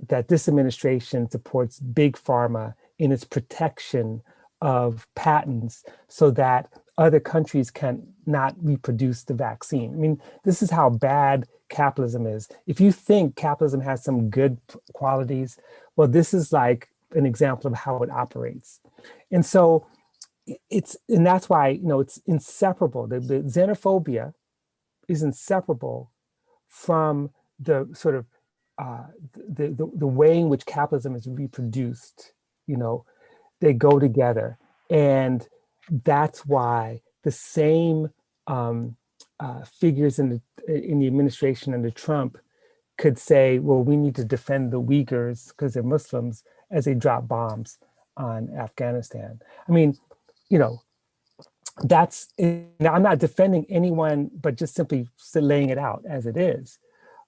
this administration supports big pharma in its protection of patents so that other countries can not reproduce the vaccine. I mean, this is how bad capitalism is. If you think capitalism has some good qualities, well, this is like an example of how it operates. And so that's why, it's inseparable. The xenophobia is inseparable from the sort of the way in which capitalism is reproduced. They go together, and that's why the same figures in the administration under Trump could say, well, we need to defend the Uyghurs because they're Muslims, as they drop bombs on Afghanistan. I mean, that's, now I'm not defending anyone, but just simply laying it out as it is.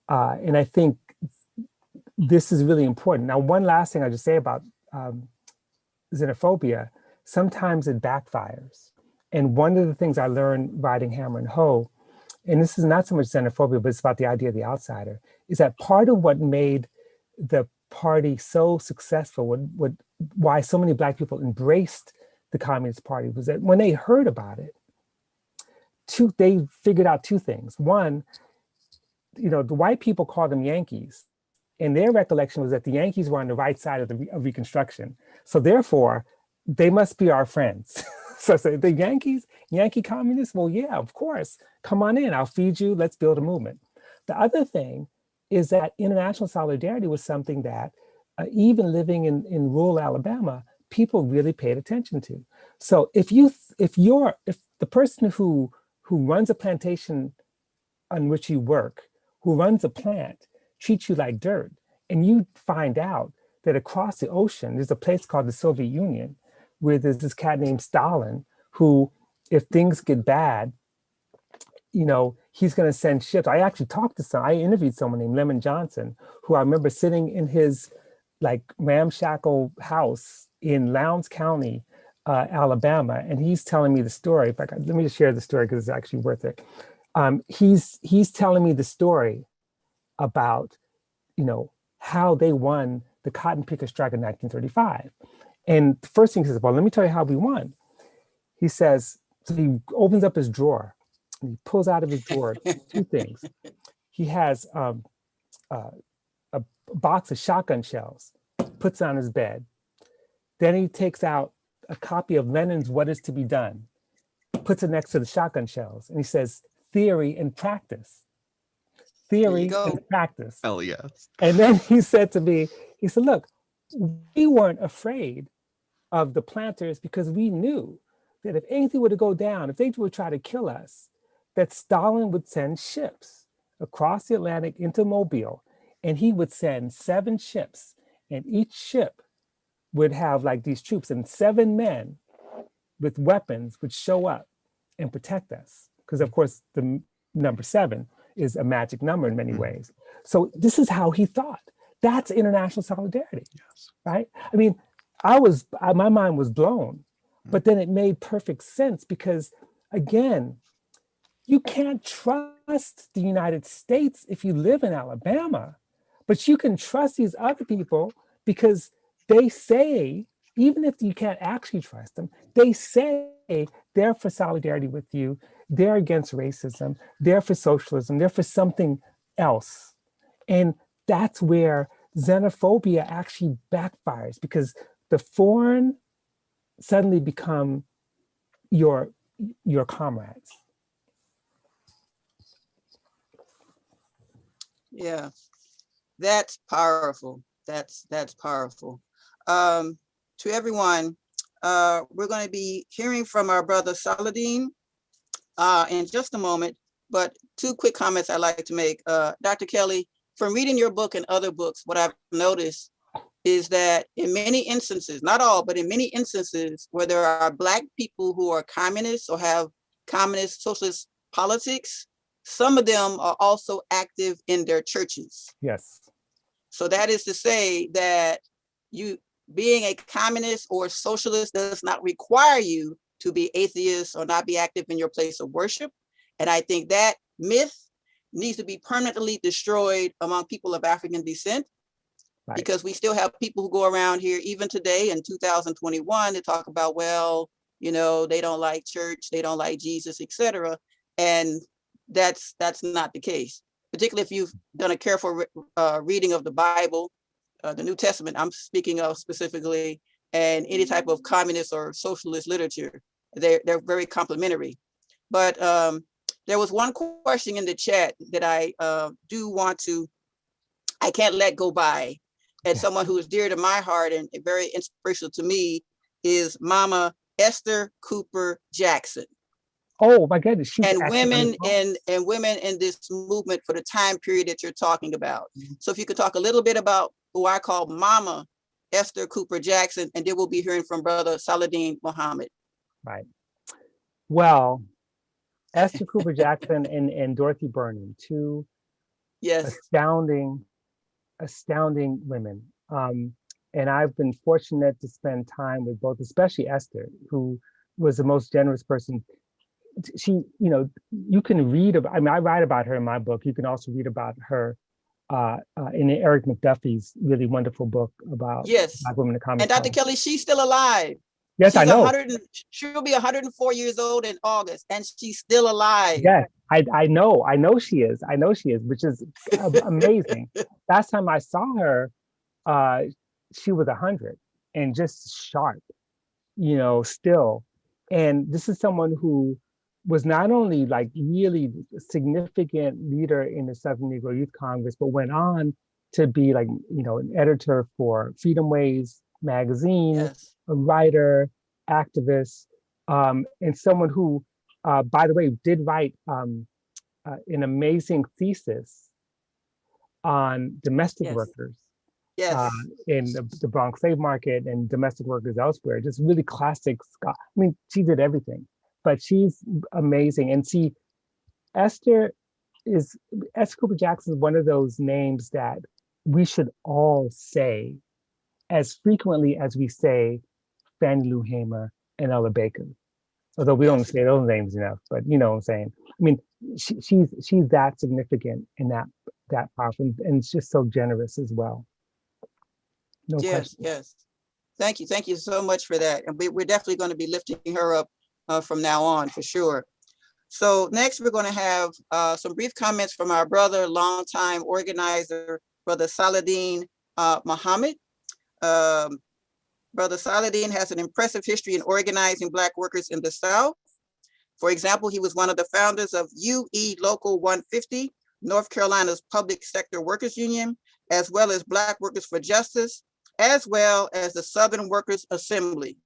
And I think this is really important. Now, one last thing I'll just say about xenophobia, sometimes it backfires. And one of the things I learned writing Hammer and Hoe, and this is not so much xenophobia, but it's about the idea of the outsider, is that part of what made the party so successful, why so many Black people embraced the Communist Party, was that when they heard about it, they figured out two things. One, the white people called them Yankees, and their recollection was that the Yankees were on the right side of Reconstruction. So therefore, they must be our friends. So the Yankees, Yankee communists, well, yeah, of course. Come on in, I'll feed you, let's build a movement. The other thing is that international solidarity was something that even living in rural Alabama, people really paid attention to. So if the person who runs a plantation on which you work, who runs a plant, treats you like dirt, and you find out that across the ocean, there's a place called the Soviet Union, where there's this cat named Stalin, who, if things get bad, he's going to send ships. I interviewed someone named Lemon Johnson, who I remember sitting in his ramshackle house in Lowndes County, Alabama, and he's telling me the story. In fact, let me just share the story because it's actually worth it. He's telling me the story about, how they won the cotton picker strike in 1935. And the first thing he says, well, let me tell you how we won. He says, so he opens up his drawer and he pulls out of his drawer two things. He has a box of shotgun shells, puts it on his bed. Then he takes out a copy of Lenin's What Is to Be Done, puts it next to the shotgun shells, and he says, theory and practice. Theory and practice. Hell yes. And then he said to me, he said, look, we weren't afraid of the planters because we knew that if anything were to go down, if they would try to kill us, that Stalin would send ships across the Atlantic into Mobile, and he would send 7 ships, and each ship would have these troops, and 7 men with weapons would show up and protect us. Because of course, the number 7 is a magic number in many ways. So this is how he thought. That's international solidarity, yes. Right? I mean, my mind was blown, but then it made perfect sense because, again, you can't trust the United States if you live in Alabama, but you can trust these other people because they say, even if you can't actually trust them, they say they're for solidarity with you, they're against racism, they're for socialism, they're for something else. And that's where xenophobia actually backfires because the foreign suddenly become your comrades. Yeah, that's powerful. That's powerful. To everyone, we're going to be hearing from our brother Saladin in just a moment, but 2 quick comments I'd like to make. Dr. Kelley, from reading your book and other books, what I've noticed is that in many instances, not all, but in many instances where there are Black people who are communists or have communist socialist politics, some of them are also active in their churches. Yes. So that is to say that you being a communist or socialist does not require you to be atheist or not be active in your place of worship. And I think that myth needs to be permanently destroyed among people of African descent, right? Because we still have people who go around here even today in 2021 to talk about, well, they don't like church, they don't like Jesus, etc. And that's not the case, particularly if you've done a careful reading of the Bible, the New Testament, I'm speaking of specifically, and any type of communist or socialist literature. They're very complementary. But there was one question in the chat that I can't let go by. And someone who is dear to my heart and very inspirational to me is Mama Esther Cooper Jackson. Oh my goodness. And women in this movement for the time period that you're talking about. Mm-hmm. So if you could talk a little bit about who I call Mama Esther Cooper Jackson, and then we'll be hearing from Brother Saladin Muhammad. Right. Well, Esther Cooper Jackson and Dorothy Burnham, two Yes. astounding, astounding women. And I've been fortunate to spend time with both, especially Esther, who was the most generous person. She, you can read about, I mean, I write about her in my book. You can also read about her in Eric McDuffie's really wonderful book about Yes. Black women in And comics. Dr. Kelley, she's still alive. Yes, I She's know. 100. She'll be 104 years old in August, and she's still alive. Yes, I know she is. I know she is, which is amazing. Last time I saw her, uh, she was 100 and just sharp, still. And this is someone who was not only like really significant leader in the Southern Negro Youth Congress, but went on to be like, an editor for Freedom Ways magazine, Yes. a writer, activist, and someone who, by the way, did write an amazing thesis on domestic Yes. workers uh, Yes. in the Bronx slave market and domestic workers elsewhere. Just really classic. I mean, she did everything, but she's amazing. And see, Esther is Esther Cooper Jackson is one of those names that we should all say as frequently as we say Fannie Lou Hamer and Ella Baker. Although we don't Yes. say those names enough, but you know what I'm saying. I mean, she's that significant and that powerful, and just so generous as well. No Yes. question. Yes. Thank you. Thank you so much for that. And we're definitely going to be lifting her up from now on for sure. So next, we're going to have some brief comments from our brother, longtime organizer, Brother Saladin Muhammad. Brother Saladin has an impressive history in organizing Black workers in the South. For example, he was one of the founders of UE Local 150, North Carolina's public sector workers union, as well as Black Workers for Justice, as well as the Southern Workers Assembly.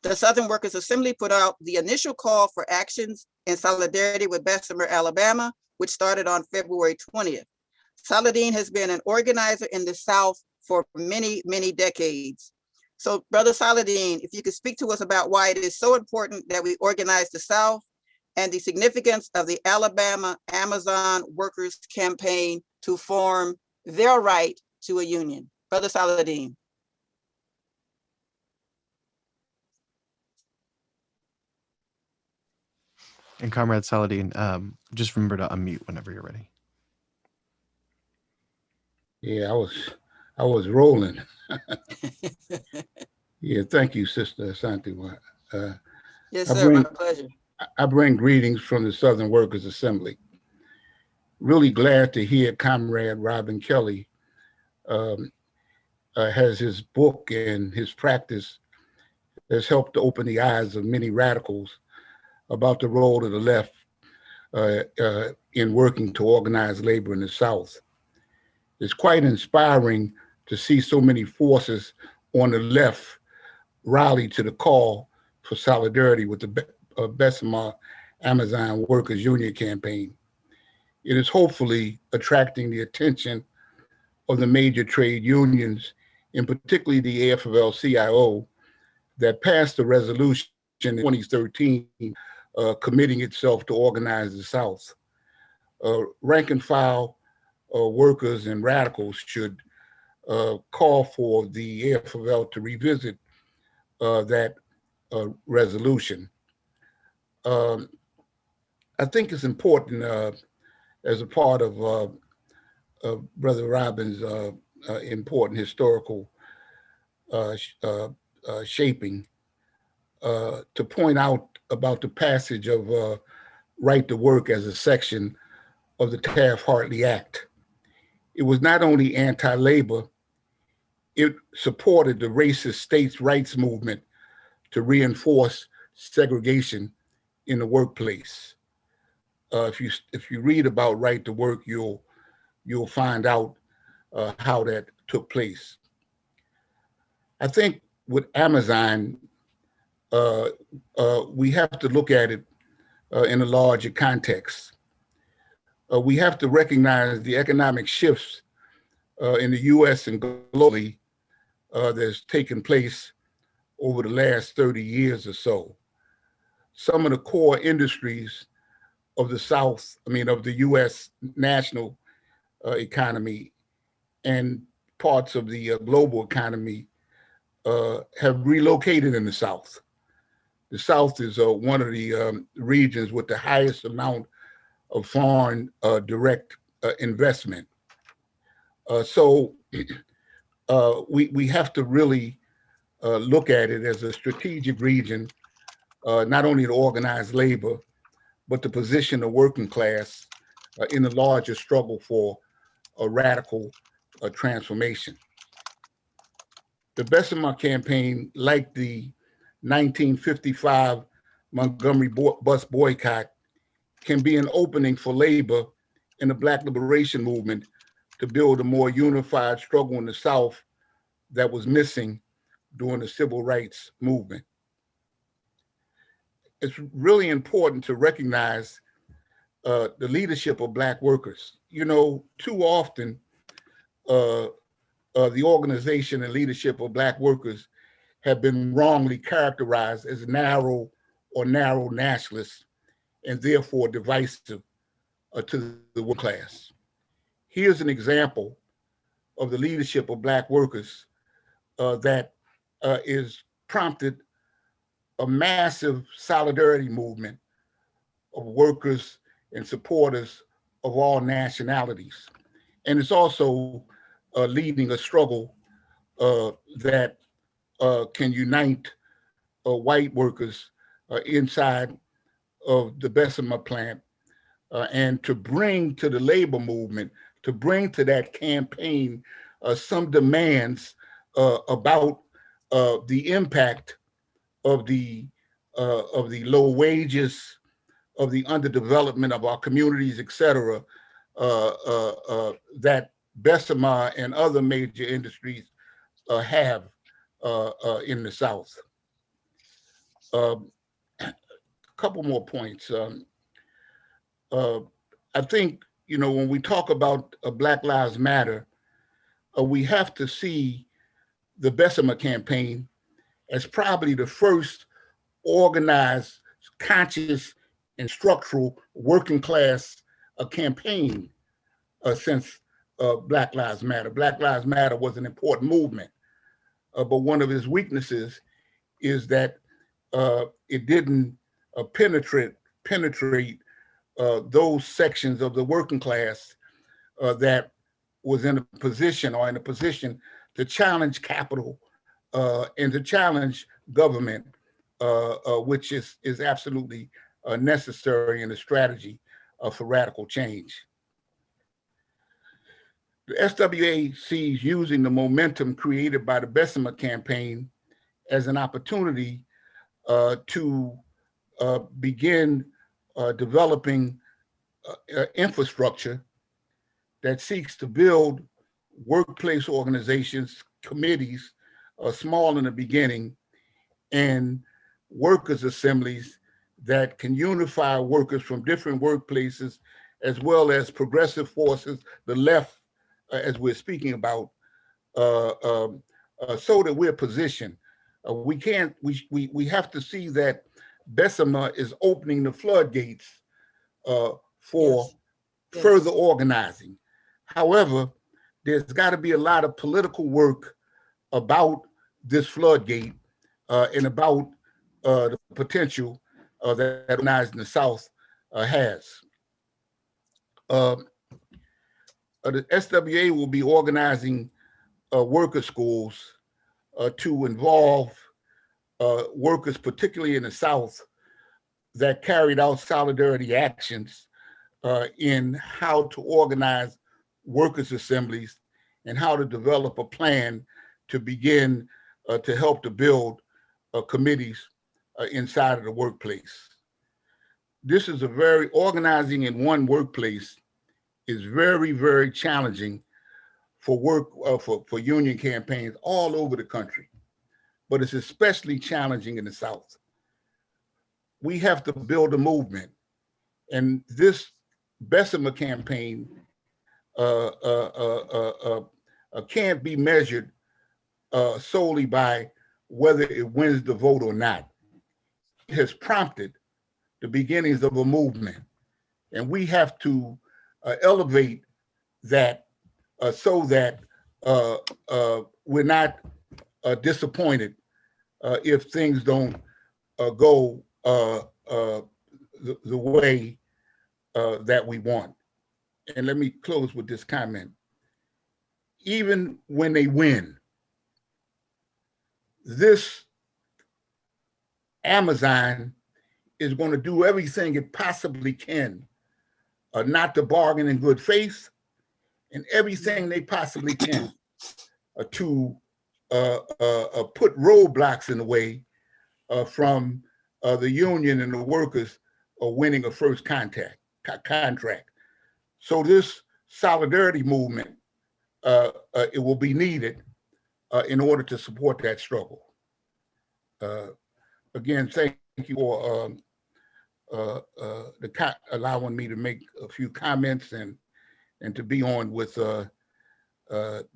The Southern Workers Assembly put out the initial call for actions in solidarity with Bessemer, Alabama, which started on February 20th. Saladin has been an organizer in the South for many, many decades. So, Brother Saladin, if you could speak to us about why it is so important that we organize the South and the significance of the Alabama Amazon Workers Campaign to form their right to a union. Brother Saladin. And Comrade Saladin, just remember to unmute whenever you're ready. Yeah, I was rolling. Yeah, thank you, Sister Asante. Yes, I sir, my bring pleasure. I bring greetings from the Southern Workers Assembly. Really glad to hear Comrade Robin Kelley has his book and his practice has helped to open the eyes of many radicals about the role of the left in working to organize labor in the South. It's quite inspiring to see so many forces on the left rally to the call for solidarity with the Bessemer Amazon Workers Union campaign. It is hopefully attracting the attention of the major trade unions, and particularly the AFL-CIO, that passed a resolution in 2013 committing itself to organize the South. Rank and file workers and radicals should call for the AFL to revisit that resolution. Um, I think it's important as a part of Brother Robin's important historical shaping to point out about the passage of right to work as a section of the Taft-Hartley Act. It was not only anti-labor, it supported the racist states' rights movement to reinforce segregation in the workplace. If you read about right to work, you'll find out how that took place. I think with Amazon, we have to look at it in a larger context. We have to recognize the economic shifts in the U.S. and globally that's taken place over the last 30 years or so. some of the core industries of the South, of the U.S. national economy and parts of the global economy have relocated in the South. The South is one of the regions with the highest amount of foreign direct investment. So we have to really look at it as a strategic region, not only to organize labor, but to position the working class in the larger struggle for a radical transformation. The Bessemer campaign, like the 1955 Montgomery bus boycott, can be an opening for labor in the Black liberation movement to build a more unified struggle in the South that was missing during the civil rights movement. It's really important to recognize the leadership of Black workers. Too often, the organization and leadership of Black workers have been wrongly characterized as narrow or narrow nationalists and therefore divisive to the working class. Here's an example of the leadership of Black workers that is prompted a massive solidarity movement of workers and supporters of all nationalities. And it's also leading a struggle that can unite white workers inside of the Bessemer plant and to bring to the labor movement, to bring to that campaign some demands about the impact of the low wages, of the underdevelopment of our communities, et cetera, that Bessemer and other major industries have in the South. A couple more points. I think, when we talk about Black Lives Matter, we have to see the Bessemer campaign as probably the first organized, conscious, and structural working class campaign since Black Lives Matter. Black Lives Matter was an important movement, but one of its weaknesses is that it didn't penetrate those sections of the working class that was in a position to challenge capital and to challenge government, which is absolutely necessary in the strategy for radical change. The SWA sees using the momentum created by the Bessemer campaign as an opportunity to begin developing infrastructure that seeks to build workplace organizations, committees, small in the beginning, and workers' assemblies that can unify workers from different workplaces, as well as progressive forces, the left, as we're speaking about, so that we're positioned. We have to see that Bessemer is opening the floodgates for further organizing. However, there's got to be a lot of political work about this floodgate and about the potential that organizing the South has. The SWA will be organizing worker schools to involve workers, particularly in the South, that carried out solidarity actions in how to organize workers' assemblies and how to develop a plan to begin to help to build committees inside of the workplace. This is organizing in one workplace is very, very challenging for for union campaigns all over the country, but it's especially challenging in the South. We have to build a movement, and this Bessemer campaign can't be measured solely by whether it wins the vote or not. It has prompted the beginnings of a movement. And we have to elevate that so that we're not disappointed if things don't go the way that we want. And let me close with this comment. Even when they win, this Amazon is going to do everything it possibly can not to bargain in good faith, and everything they possibly can to put roadblocks in the way from the union and the workers winning a first contract. So this solidarity movement, it will be needed in order to support that struggle. Again, thank you for allowing me to make a few comments and to be on with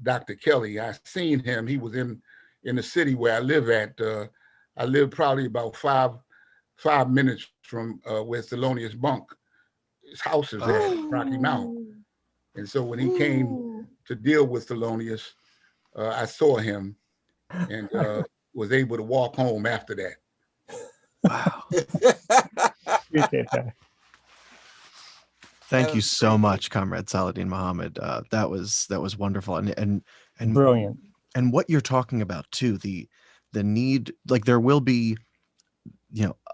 Dr. Kelley. I seen him. He was in the city where I live at. I live probably about five minutes from where Thelonious Monk, his house is at Rocky Mount. And so when he came to deal with Thelonious, I saw him and was able to walk home after that. Wow. Appreciate that. Thank you so much, Comrade Saladin Muhammad. That was wonderful, and Brilliant. And what you're talking about too, the need, like there will be,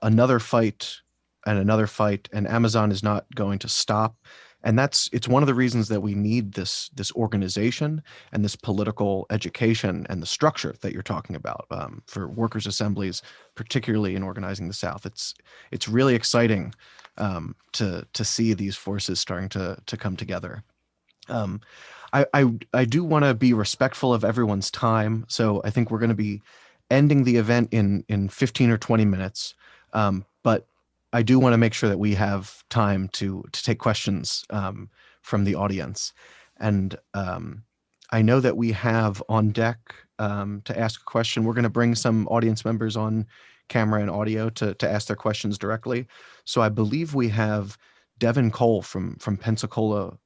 another fight and another fight, and Amazon is not going to stop. And it's one of the reasons that we need this organization and this political education and the structure that you're talking about for workers' assemblies, particularly in organizing the South. It's really exciting to see these forces starting to come together. I do want to be respectful of everyone's time, so I think we're going to be ending the event in 15 or 20 minutes. But I do want to make sure that we have time to take questions from the audience. And I know that we have on deck to ask a question. We're going to bring some audience members on camera and audio to ask their questions directly. So I believe we have Devin Cole from Pensacola,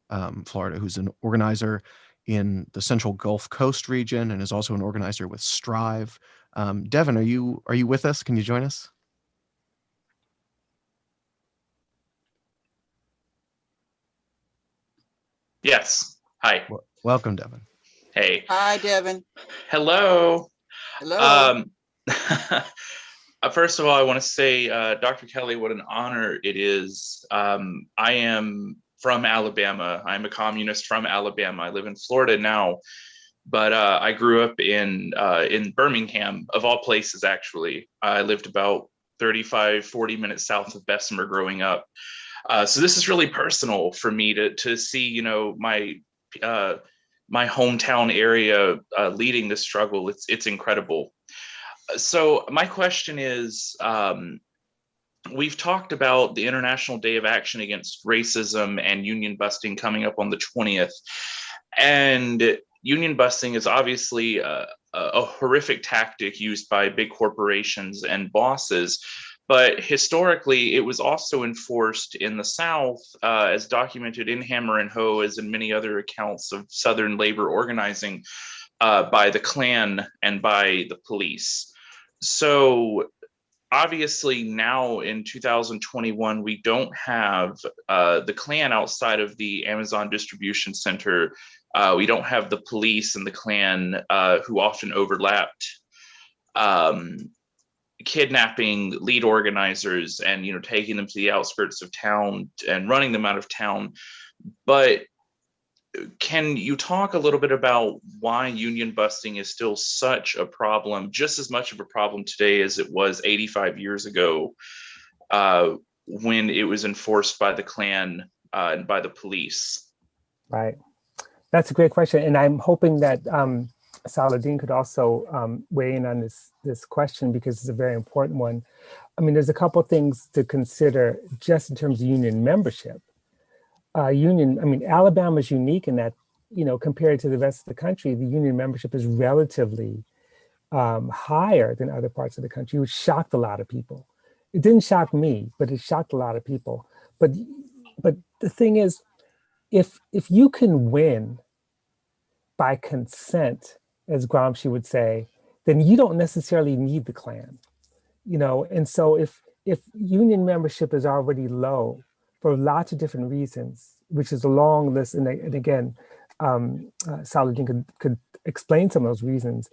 Florida, who's an organizer in the Central Gulf Coast region and is also an organizer with Strive. Devin, are you with us? Can you join us? Yes. Hi. Welcome, Devin. Hey. Hi, Devin. Hello. Hello. First of all, I want to say, Dr. Kelley, what an honor it is. I am from Alabama. I'm a communist from Alabama. I live in Florida now, but I grew up in Birmingham, of all places, actually. I lived about 35, 40 minutes south of Bessemer growing up. So this is really personal for me to see, my hometown area leading this struggle. It's incredible. So my question is, we've talked about the International Day of Action Against Racism and union busting coming up on the 20th. And union busting is obviously a horrific tactic used by big corporations and bosses. But historically, it was also enforced in the South, as documented in Hammer and Hoe, as in many other accounts of Southern labor organizing, by the Klan and by the police. So obviously now in 2021, we don't have the Klan outside of the Amazon distribution center. We don't have the police and the Klan who often overlapped. Kidnapping lead organizers and taking them to the outskirts of town and running them out of town. But can you talk a little bit about why union busting is still such a problem, just as much of a problem today as it was 85 years ago, when it was enforced by the Klan and by the police? Right. That's a great question. And I'm hoping that Saladin could also weigh in on this question, because it's a very important one. I mean, there's a couple of things to consider just in terms of union membership. Alabama is unique in that, compared to the rest of the country, the union membership is relatively higher than other parts of the country, which shocked a lot of people. It didn't shock me, but it shocked a lot of people. But but the thing is, if you can win by consent, as Gramsci would say, then you don't necessarily need the Klan, you know. And so if union membership is already low for lots of different reasons, which is a long list, and again, Saladin could explain some of those reasons,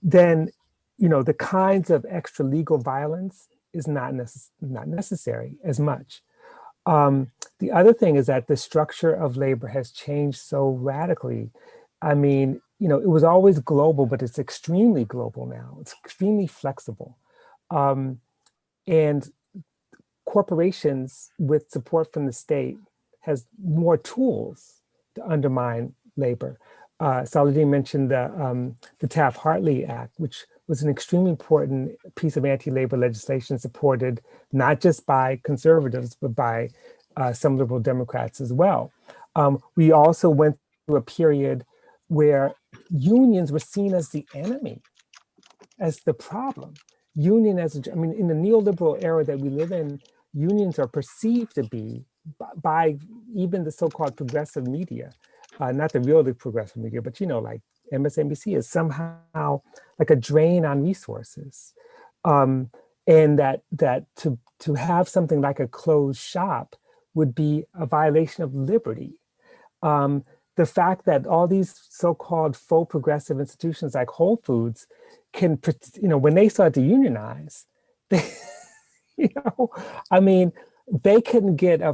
then you know the kinds of extra legal violence is not necessary as much. The other thing is that the structure of labor has changed so radically. I mean, you know, it was always global, but it's extremely global now. It's extremely flexible. Um, and corporations with support from the state has more tools to undermine labor. Saladin mentioned the Taft-Hartley Act, which was an extremely important piece of anti-labor legislation supported not just by conservatives, but by some liberal Democrats as well. We also went through a period where unions were seen as the enemy, as the problem. Union I mean, in the neoliberal era that we live in, unions are perceived to be by even the so-called progressive media, not the really progressive media, but you know, like MSNBC is somehow like a drain on resources. And that to have something like a closed shop would be a violation of liberty. The fact that all these so-called faux progressive institutions like Whole Foods can, you know, when they start to unionize, they, you know, I mean, they can get a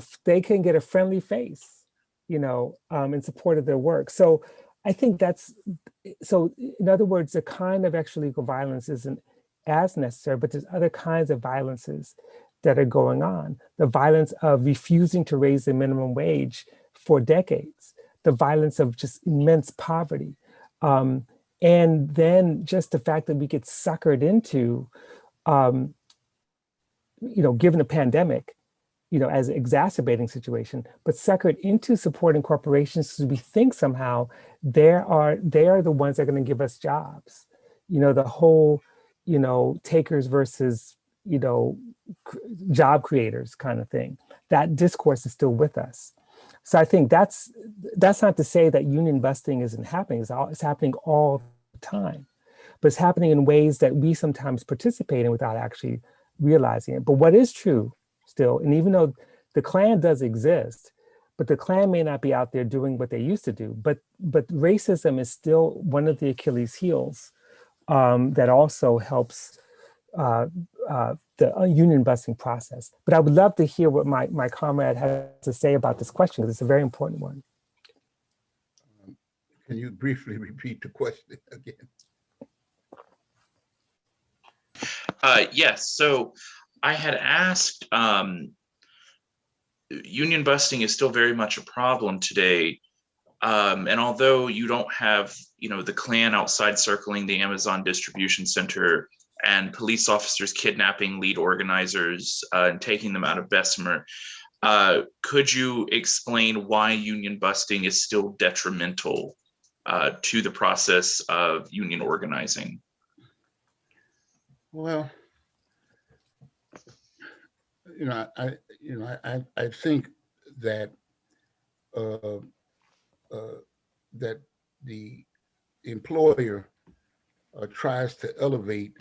friendly face, you know, in support of their work. So I think so in other words, the kind of extralegal violence isn't as necessary, but there's other kinds of violences that are going on. The violence of refusing to raise the minimum wage for decades, the violence of just immense poverty. And then just the fact that we get suckered into, you know, given the pandemic, you know, as an exacerbating situation, but suckered into supporting corporations because we think somehow they are the ones that are going to give us jobs. You know, the whole, you know, takers versus, you know, job creators kind of thing. That discourse is still with us. So I think that's not to say that union busting isn't happening. It's happening all the time, but it's happening in ways that we sometimes participate in without actually realizing it. But what is true still, and even though the Klan does exist, but the Klan may not be out there doing what they used to do, but racism is still one of the Achilles heels that also helps the union busting process. But I would love to hear what my comrade has to say about this question, because it's a very important one. Can you briefly repeat the question again? Yes. So I had asked, union busting is still very much a problem today. And although you don't have, you know, the Klan outside circling the Amazon distribution center and police officers kidnapping lead organizers and taking them out of Bessemer, could you explain why union busting is still detrimental to the process of union organizing? Well, I think that that the employer tries to elevate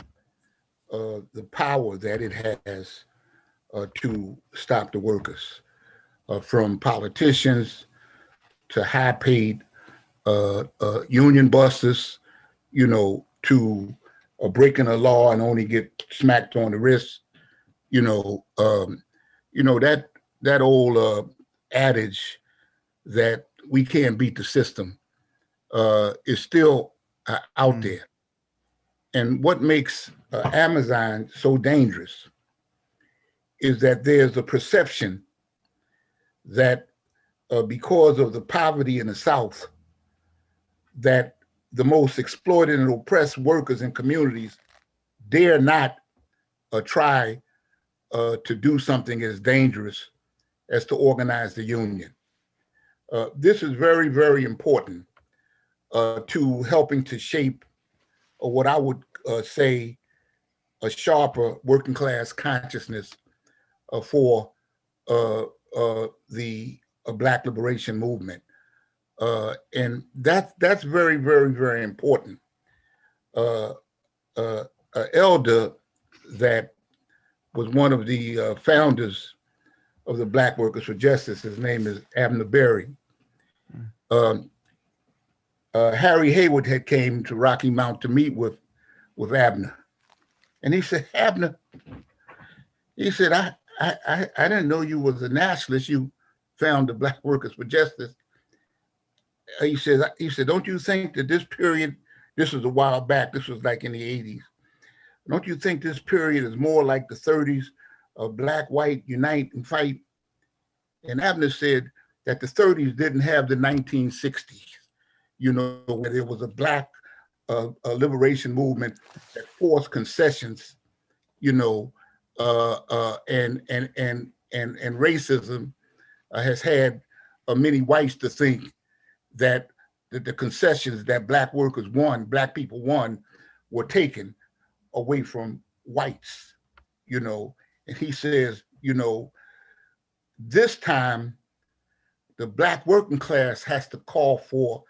the power that it has to stop the workers, from politicians to high-paid union busters, you know, to breaking a law and only get smacked on the wrist. That old adage that we can't beat the system is still out there. And what makes Amazon so dangerous is that there's a perception that because of the poverty in the South, that the most exploited and oppressed workers and communities dare not try to do something as dangerous as to organize the union. This is very, very important to helping to shape what I would say a sharper working class consciousness for the Black liberation movement. And that's very, very, very important. Elder that was one of the founders of the Black Workers for Justice, his name is Abner Berry. Harry Hayward had came to Rocky Mount to meet with Abner. And he said, Abner, he said, I didn't know you was a nationalist. You found the Black Workers for Justice. He said, don't you think that this period, this was a while back, this was like in the 80s, don't you think this period is more like the 30s of Black, white, unite and fight? And Abner said that the 30s didn't have the 1960s, where there was a Black a liberation movement that forced concessions, and racism has had many whites to think that the concessions that Black workers won, Black people won, were taken away from whites, and he says, this time the Black working class has to call for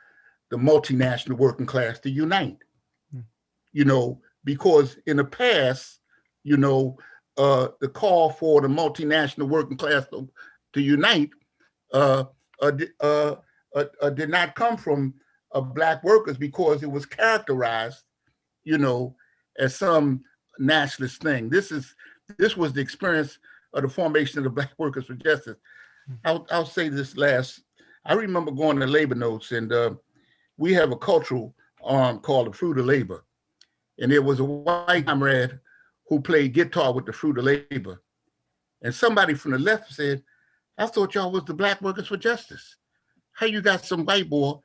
the multinational working class to unite, because in the past, the call for the multinational working class to unite did not come from Black workers, because it was characterized, as some nationalist thing. This was the experience of the formation of the Black Workers for Justice. I'll say this last. I remember going to labor notes, and we have a cultural arm called the Fruit of Labor. And there was a white comrade who played guitar with the Fruit of Labor. And somebody from the left said, I thought y'all was the Black Workers for Justice. How you got some white boy,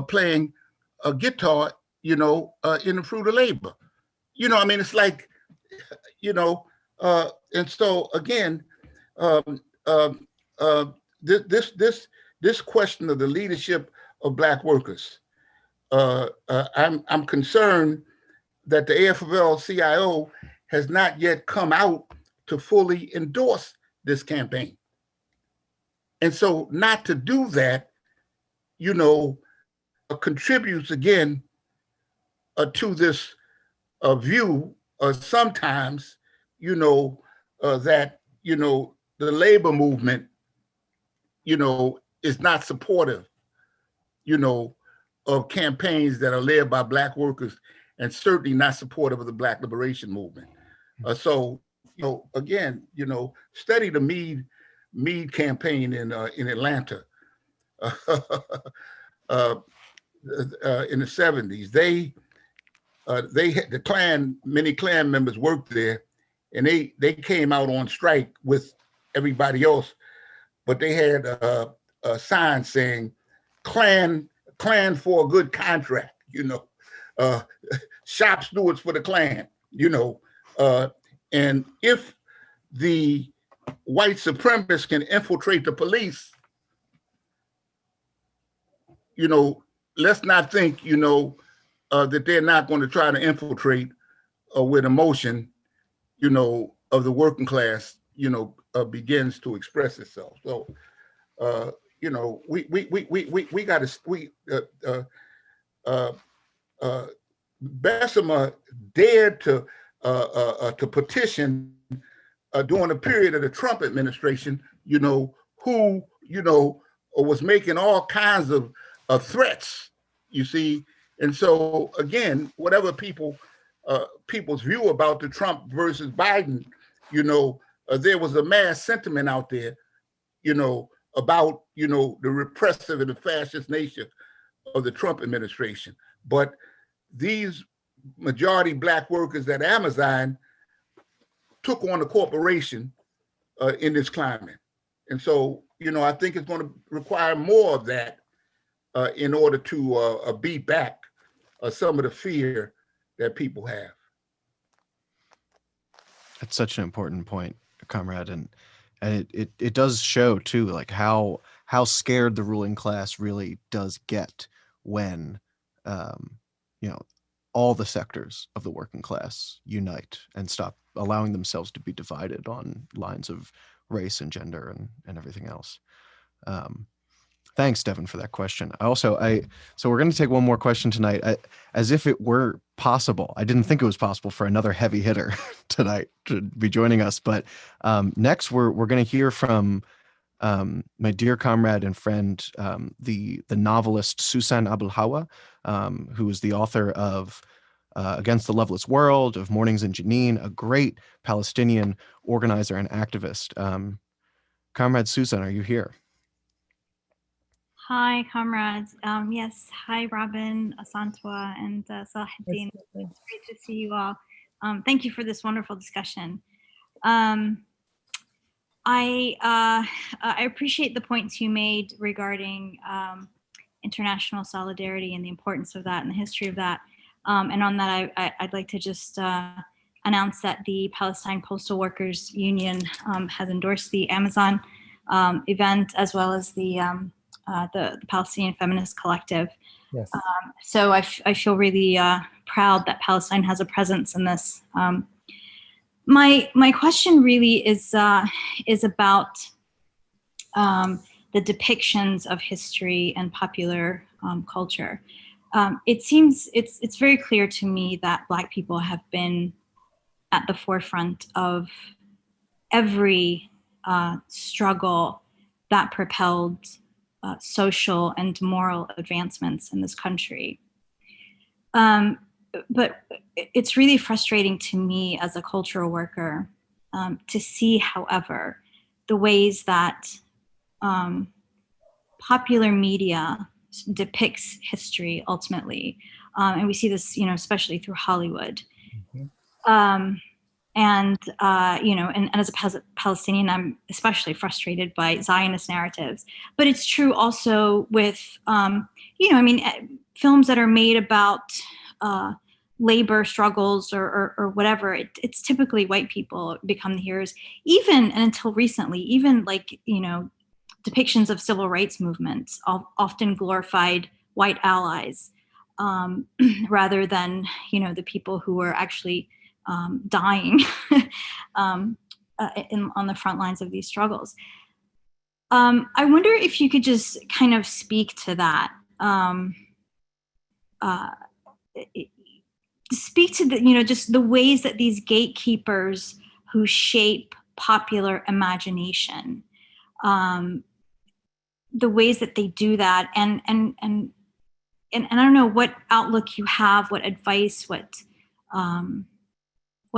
playing a guitar, in the Fruit of Labor? It's like, and so again, this question of the leadership of Black workers, I'm concerned that the AFL-CIO has not yet come out to fully endorse this campaign. And so not to do that, contributes again to this view sometimes, that, the labor movement, is not supportive, of campaigns that are led by Black workers, and certainly not supportive of the Black liberation movement. So, again, study the Meade campaign in Atlanta in the 70s. They had the Klan, many Klan members worked there, and they came out on strike with everybody else, but they had a sign saying Klan for a good contract, shop stewards for the Klan, and if the white supremacists can infiltrate the police, let's not think, that they're not going to try to infiltrate with emotion, of the working class, begins to express itself. So, we got to, Bessemer dared to petition during the period of the Trump administration, who, was making all kinds of threats, you see. And so again, whatever people's view about the Trump versus Biden, there was a mass sentiment out there, about, the repressive and the fascist nature of the Trump administration. But these majority Black workers at Amazon took on the corporation in this climate. And so, I think it's going to require more of that in order to beat back some of the fear that people have. That's such an important point, comrade, and it does show too, like how scared the ruling class really does get when, all the sectors of the working class unite and stop allowing themselves to be divided on lines of race and gender and everything else. Thanks, Devin, for that question. So we're going to take one more question tonight. As if it were possible, I didn't think it was possible for another heavy hitter tonight to be joining us. But next, we're going to hear from my dear comrade and friend, the novelist Susan Abulhawa, who is the author of Against the Loveless World, of Mornings in Jenin, a great Palestinian organizer and activist. Comrade Susan, are you here? Hi, comrades. Yes, hi, Robin, Asantwa, and Salahuddin. It's great to see you all. Thank you for this wonderful discussion. I appreciate the points you made regarding international solidarity and the importance of that and the history of that. And on that, I'd like to just announce that the Palestine Postal Workers Union has endorsed the Amazon event, as well as the Palestinian Feminist Collective. Yes. So I feel really proud that Palestine has a presence in this. My question really is about the depictions of history and popular culture. It seems it's very clear to me that Black people have been at the forefront of every struggle that propelled social and moral advancements in this country. But it's really frustrating to me as a cultural worker to see, however, the ways that popular media depicts history ultimately. And we see this, especially through Hollywood. Mm-hmm. And as a Palestinian, I'm especially frustrated by Zionist narratives. But it's true also with, films that are made about labor struggles or whatever. It's typically white people become the heroes. Even, and until recently, even depictions of civil rights movements often glorified white allies rather than, the people who were actually dying on the front lines of these struggles. I wonder if you could just kind of speak to that. Speak to the, just the ways that these gatekeepers who shape popular imagination, the ways that they do that, and I don't know what outlook you have, what advice, what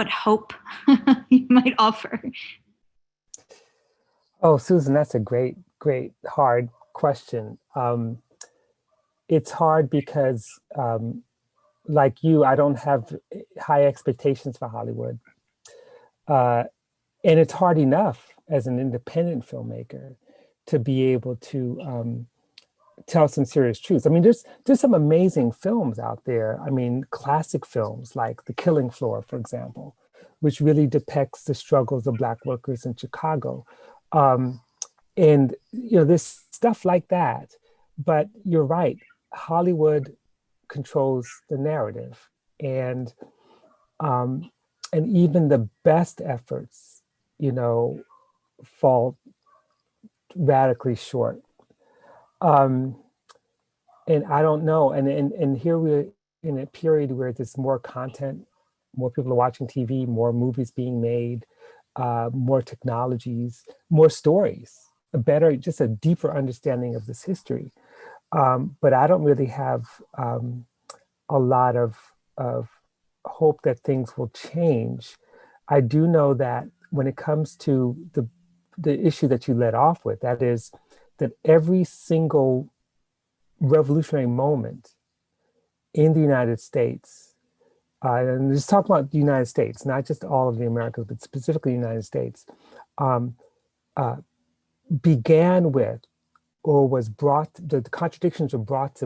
hope you might offer. Oh, Susan, that's a great, hard question. It's hard because, like you, I don't have high expectations for Hollywood. And it's hard enough as an independent filmmaker to be able to tell some serious truths. I mean, there's some amazing films out there. I mean, classic films like The Killing Floor, for example, which really depicts the struggles of Black workers in Chicago. And, there's stuff like that. But you're right, Hollywood controls the narrative. And even the best efforts, fall radically short. And I don't know. And here we're in a period where there's more content, more people are watching TV, more movies being made, more technologies, more stories, just a deeper understanding of this history. But I don't really have a lot of hope that things will change. I do know that when it comes to the issue that you led off with, that is that every single revolutionary moment in the United States, and just talk about the United States, not just all of the Americas, but specifically the United States, began with, or was brought, the contradictions were brought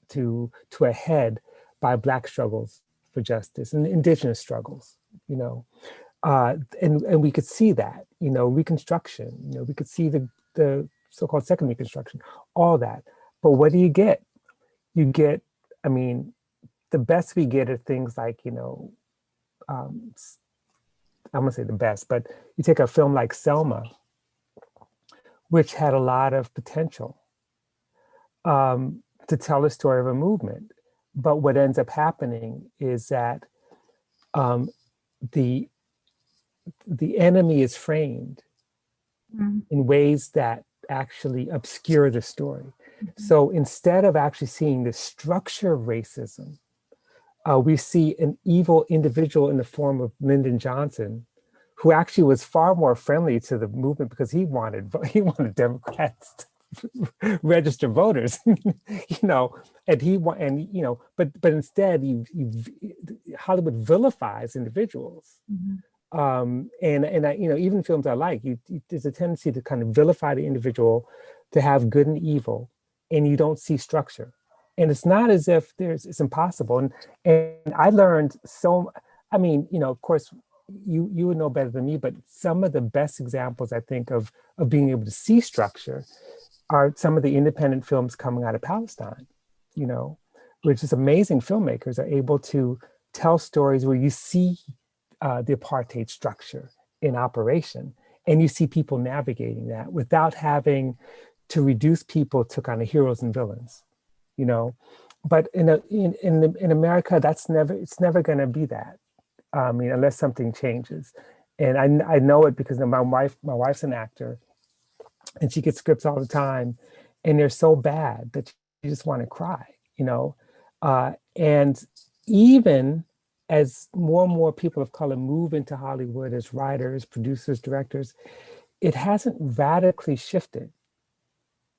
to a head by Black struggles for justice and indigenous struggles, and we could see that, Reconstruction, we could see the so-called Second Reconstruction, all that. But what do you get? You get, the best we get are things like, I'm gonna say the best, but you take a film like Selma, which had a lot of potential to tell a story of a movement. But what ends up happening is that the enemy is framed in ways that actually obscure the story. So instead of actually seeing the structure of racism, we see an evil individual in the form of Lyndon Johnson, who actually was far more friendly to the movement because he wanted Democrats to register voters, but instead Hollywood vilifies individuals. Even films I like, there's a tendency to kind of vilify the individual, to have good and evil, and you don't see structure. And it's not as if it's impossible. And I learned of course, you would know better than me, but some of the best examples, I think, of being able to see structure are some of the independent films coming out of Palestine, which is amazing. Filmmakers are able to tell stories where you see the apartheid structure in operation, and you see people navigating that without having to reduce people to kind of heroes and villains, But in America, it's never going to be that. Unless something changes, and I know it because my wife's an actor, and she gets scripts all the time, and they're so bad that you just want to cry, and even as more and more people of color move into Hollywood as writers, producers, directors, it hasn't radically shifted,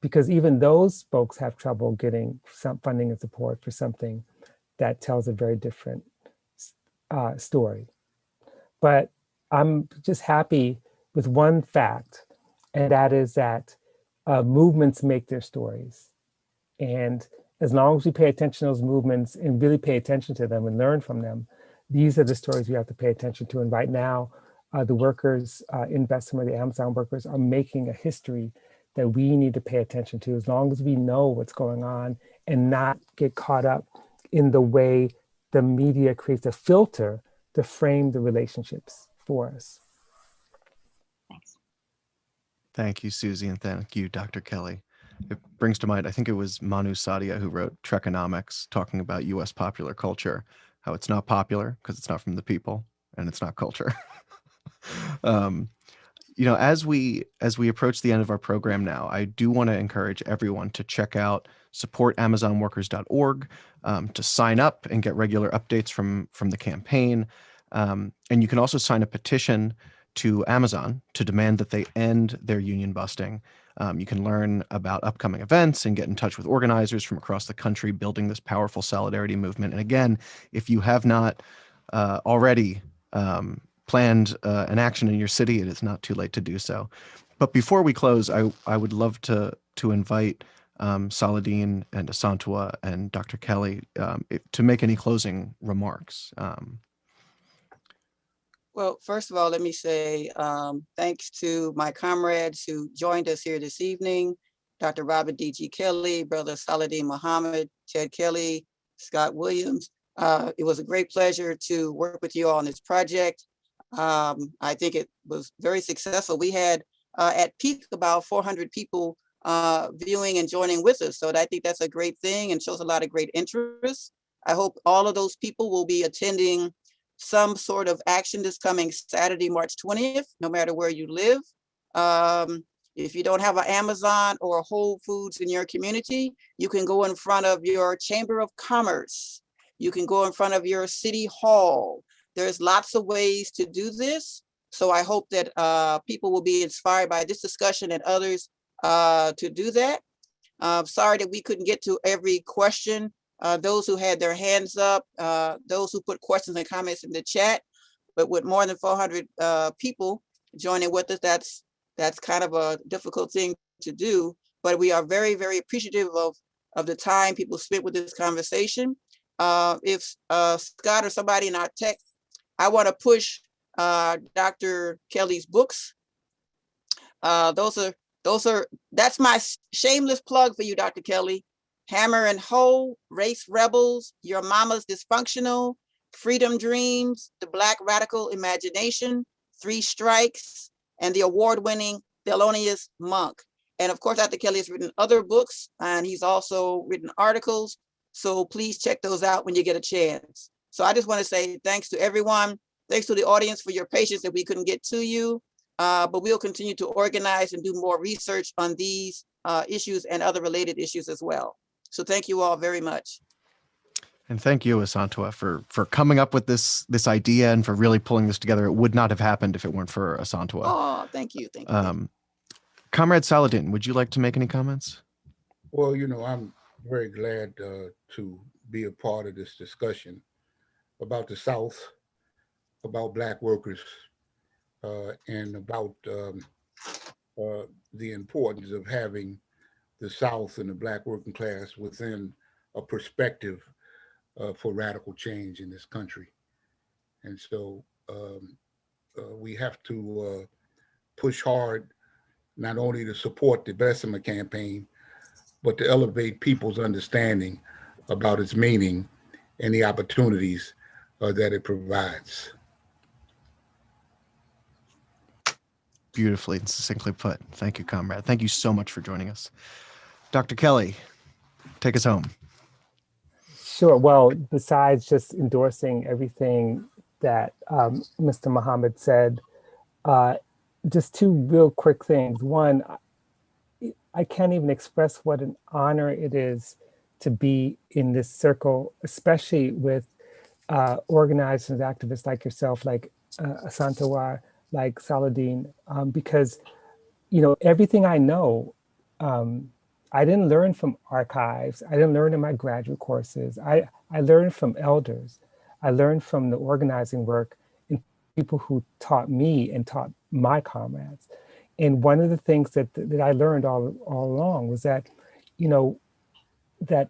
because even those folks have trouble getting some funding and support for something that tells a very different story. But I'm just happy with one fact, and that is that movements make their stories. And as long as we pay attention to those movements and really pay attention to them and learn from them, these are the stories we have to pay attention to. And right now, the workers in Bessemer, the Amazon workers, are making a history that we need to pay attention to, as long as we know what's going on and not get caught up in the way the media creates a filter to frame the relationships for us. Thanks. Thank you, Susie, and thank you, Dr. Kelley. It brings to mind, I think it was Manu Sadia who wrote Trekonomics, talking about US popular culture, how it's not popular because it's not from the people and it's not culture. As we approach the end of our program now, I do want to encourage everyone to check out supportamazonworkers.org, to sign up and get regular updates from the campaign. And you can also sign a petition to Amazon to demand that they end their union busting. You can learn about upcoming events and get in touch with organizers from across the country building this powerful solidarity movement. And again, if you have not already planned an action in your city, it is not too late to do so. But before we close, I would love to invite Saladin and Asantua and Dr. Kelley to make any closing remarks. Well, first of all, let me say thanks to my comrades who joined us here this evening, Dr. Robert D.G. Kelley, Brother Saladin Muhammad, Ted Kelley, Scott Williams. It was a great pleasure to work with you all on this project. I think it was very successful. We had at peak about 400 people viewing and joining with us. So I think that's a great thing and shows a lot of great interest. I hope all of those people will be attending some sort of action this coming Saturday, March 20th, no matter where you live. If you don't have an Amazon or a Whole Foods in your community, you can go in front of your Chamber of Commerce. You can go in front of your city hall. There's lots of ways to do this. So I hope that people will be inspired by this discussion and others to do that. Sorry that we couldn't get to every question. Those who had their hands up, those who put questions and comments in the chat, but with more than 400 people joining with us, that's kind of a difficult thing to do. But we are very, very appreciative of the time people spent with this conversation. If Scott or somebody in our tech, I want to push Dr. Kelley's books. That's my shameless plug for you, Dr. Kelley. Hammer and Hoe, Race Rebels, Your Mama's Dysfunctional, Freedom Dreams, The Black Radical Imagination, Three Strikes, and the award-winning Thelonious Monk. And of course, Dr. Kelley has written other books, and he's also written articles. So please check those out when you get a chance. So I just want to say thanks to everyone. Thanks to the audience for your patience that we couldn't get to you. But we'll continue to organize and do more research on these issues and other related issues as well. So thank you all very much. And thank you, Asantwa, for coming up with this idea and for really pulling this together. It would not have happened if it weren't for Asantwa. Oh, thank you. Thank you. Comrade Saladin, would you like to make any comments? Well, I'm very glad to be a part of this discussion about the South, about Black workers, and about the importance of having the South and the Black working class within a perspective for radical change in this country. And so we have to push hard, not only to support the Bessemer campaign, but to elevate people's understanding about its meaning and the opportunities that it provides. Beautifully and succinctly put. Thank you, comrade. Thank you so much for joining us. Dr. Kelley, take us home. Sure. Well, besides just endorsing everything that Mr. Muhammad said, just two real quick things. One, I can't even express what an honor it is to be in this circle, especially with organizers and activists like yourself, like Asantwa, like Saladin, because, everything I know, I didn't learn from archives. I didn't learn in my graduate courses. I learned from elders. I learned from the organizing work and people who taught me and taught my comrades. And one of the things that I learned all along was that, that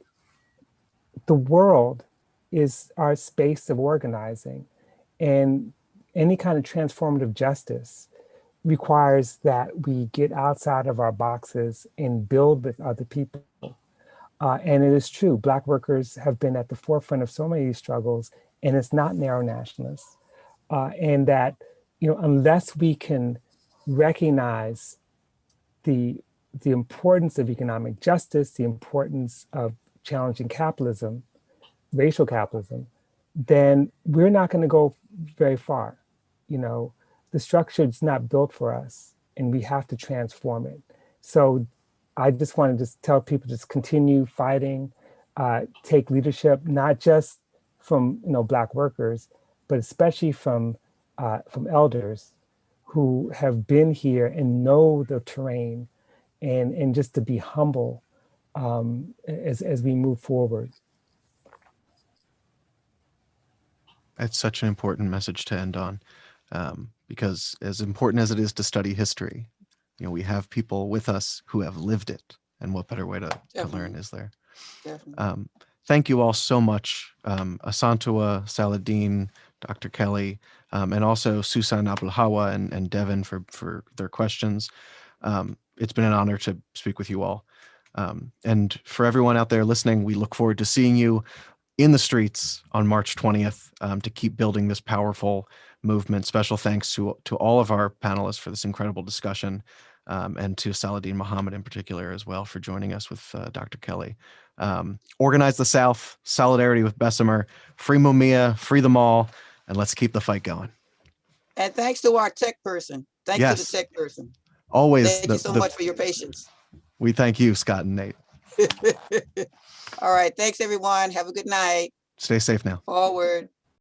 the world is our space of organizing, and any kind of transformative justice requires that we get outside of our boxes and build with other people. And it is true, Black workers have been at the forefront of so many of these struggles, and it's not narrow nationalists. And that, unless we can recognize the importance of economic justice, the importance of challenging capitalism, racial capitalism, then we're not going to go very far. The structure is not built for us, and we have to transform it. So I just wanted to tell people to just continue fighting, take leadership, not just from Black workers, but especially from elders who have been here and know the terrain, and just to be humble as we move forward. That's such an important message to end on, because as important as it is to study history, we have people with us who have lived it, and what better way to learn is there? Thank you all so much, Asantwa, Saladin, Dr. Kelley, and also Susan Abulhawa and Devin for their questions. It's been an honor to speak with you all. And for everyone out there listening, we look forward to seeing you in the streets on March 20th to keep building this powerful movement. Special thanks to all of our panelists for this incredible discussion, and to Saladin Muhammad in particular as well for joining us with Dr. Kelley. Organize the South, solidarity with Bessemer, free Mumia, free them all, and let's keep the fight going. And thanks to our tech person. Thanks to the tech person. Always. Thank you so much for your patience. We thank you, Scott and Nate. All right. Thanks, everyone. Have a good night. Stay safe now. Forward.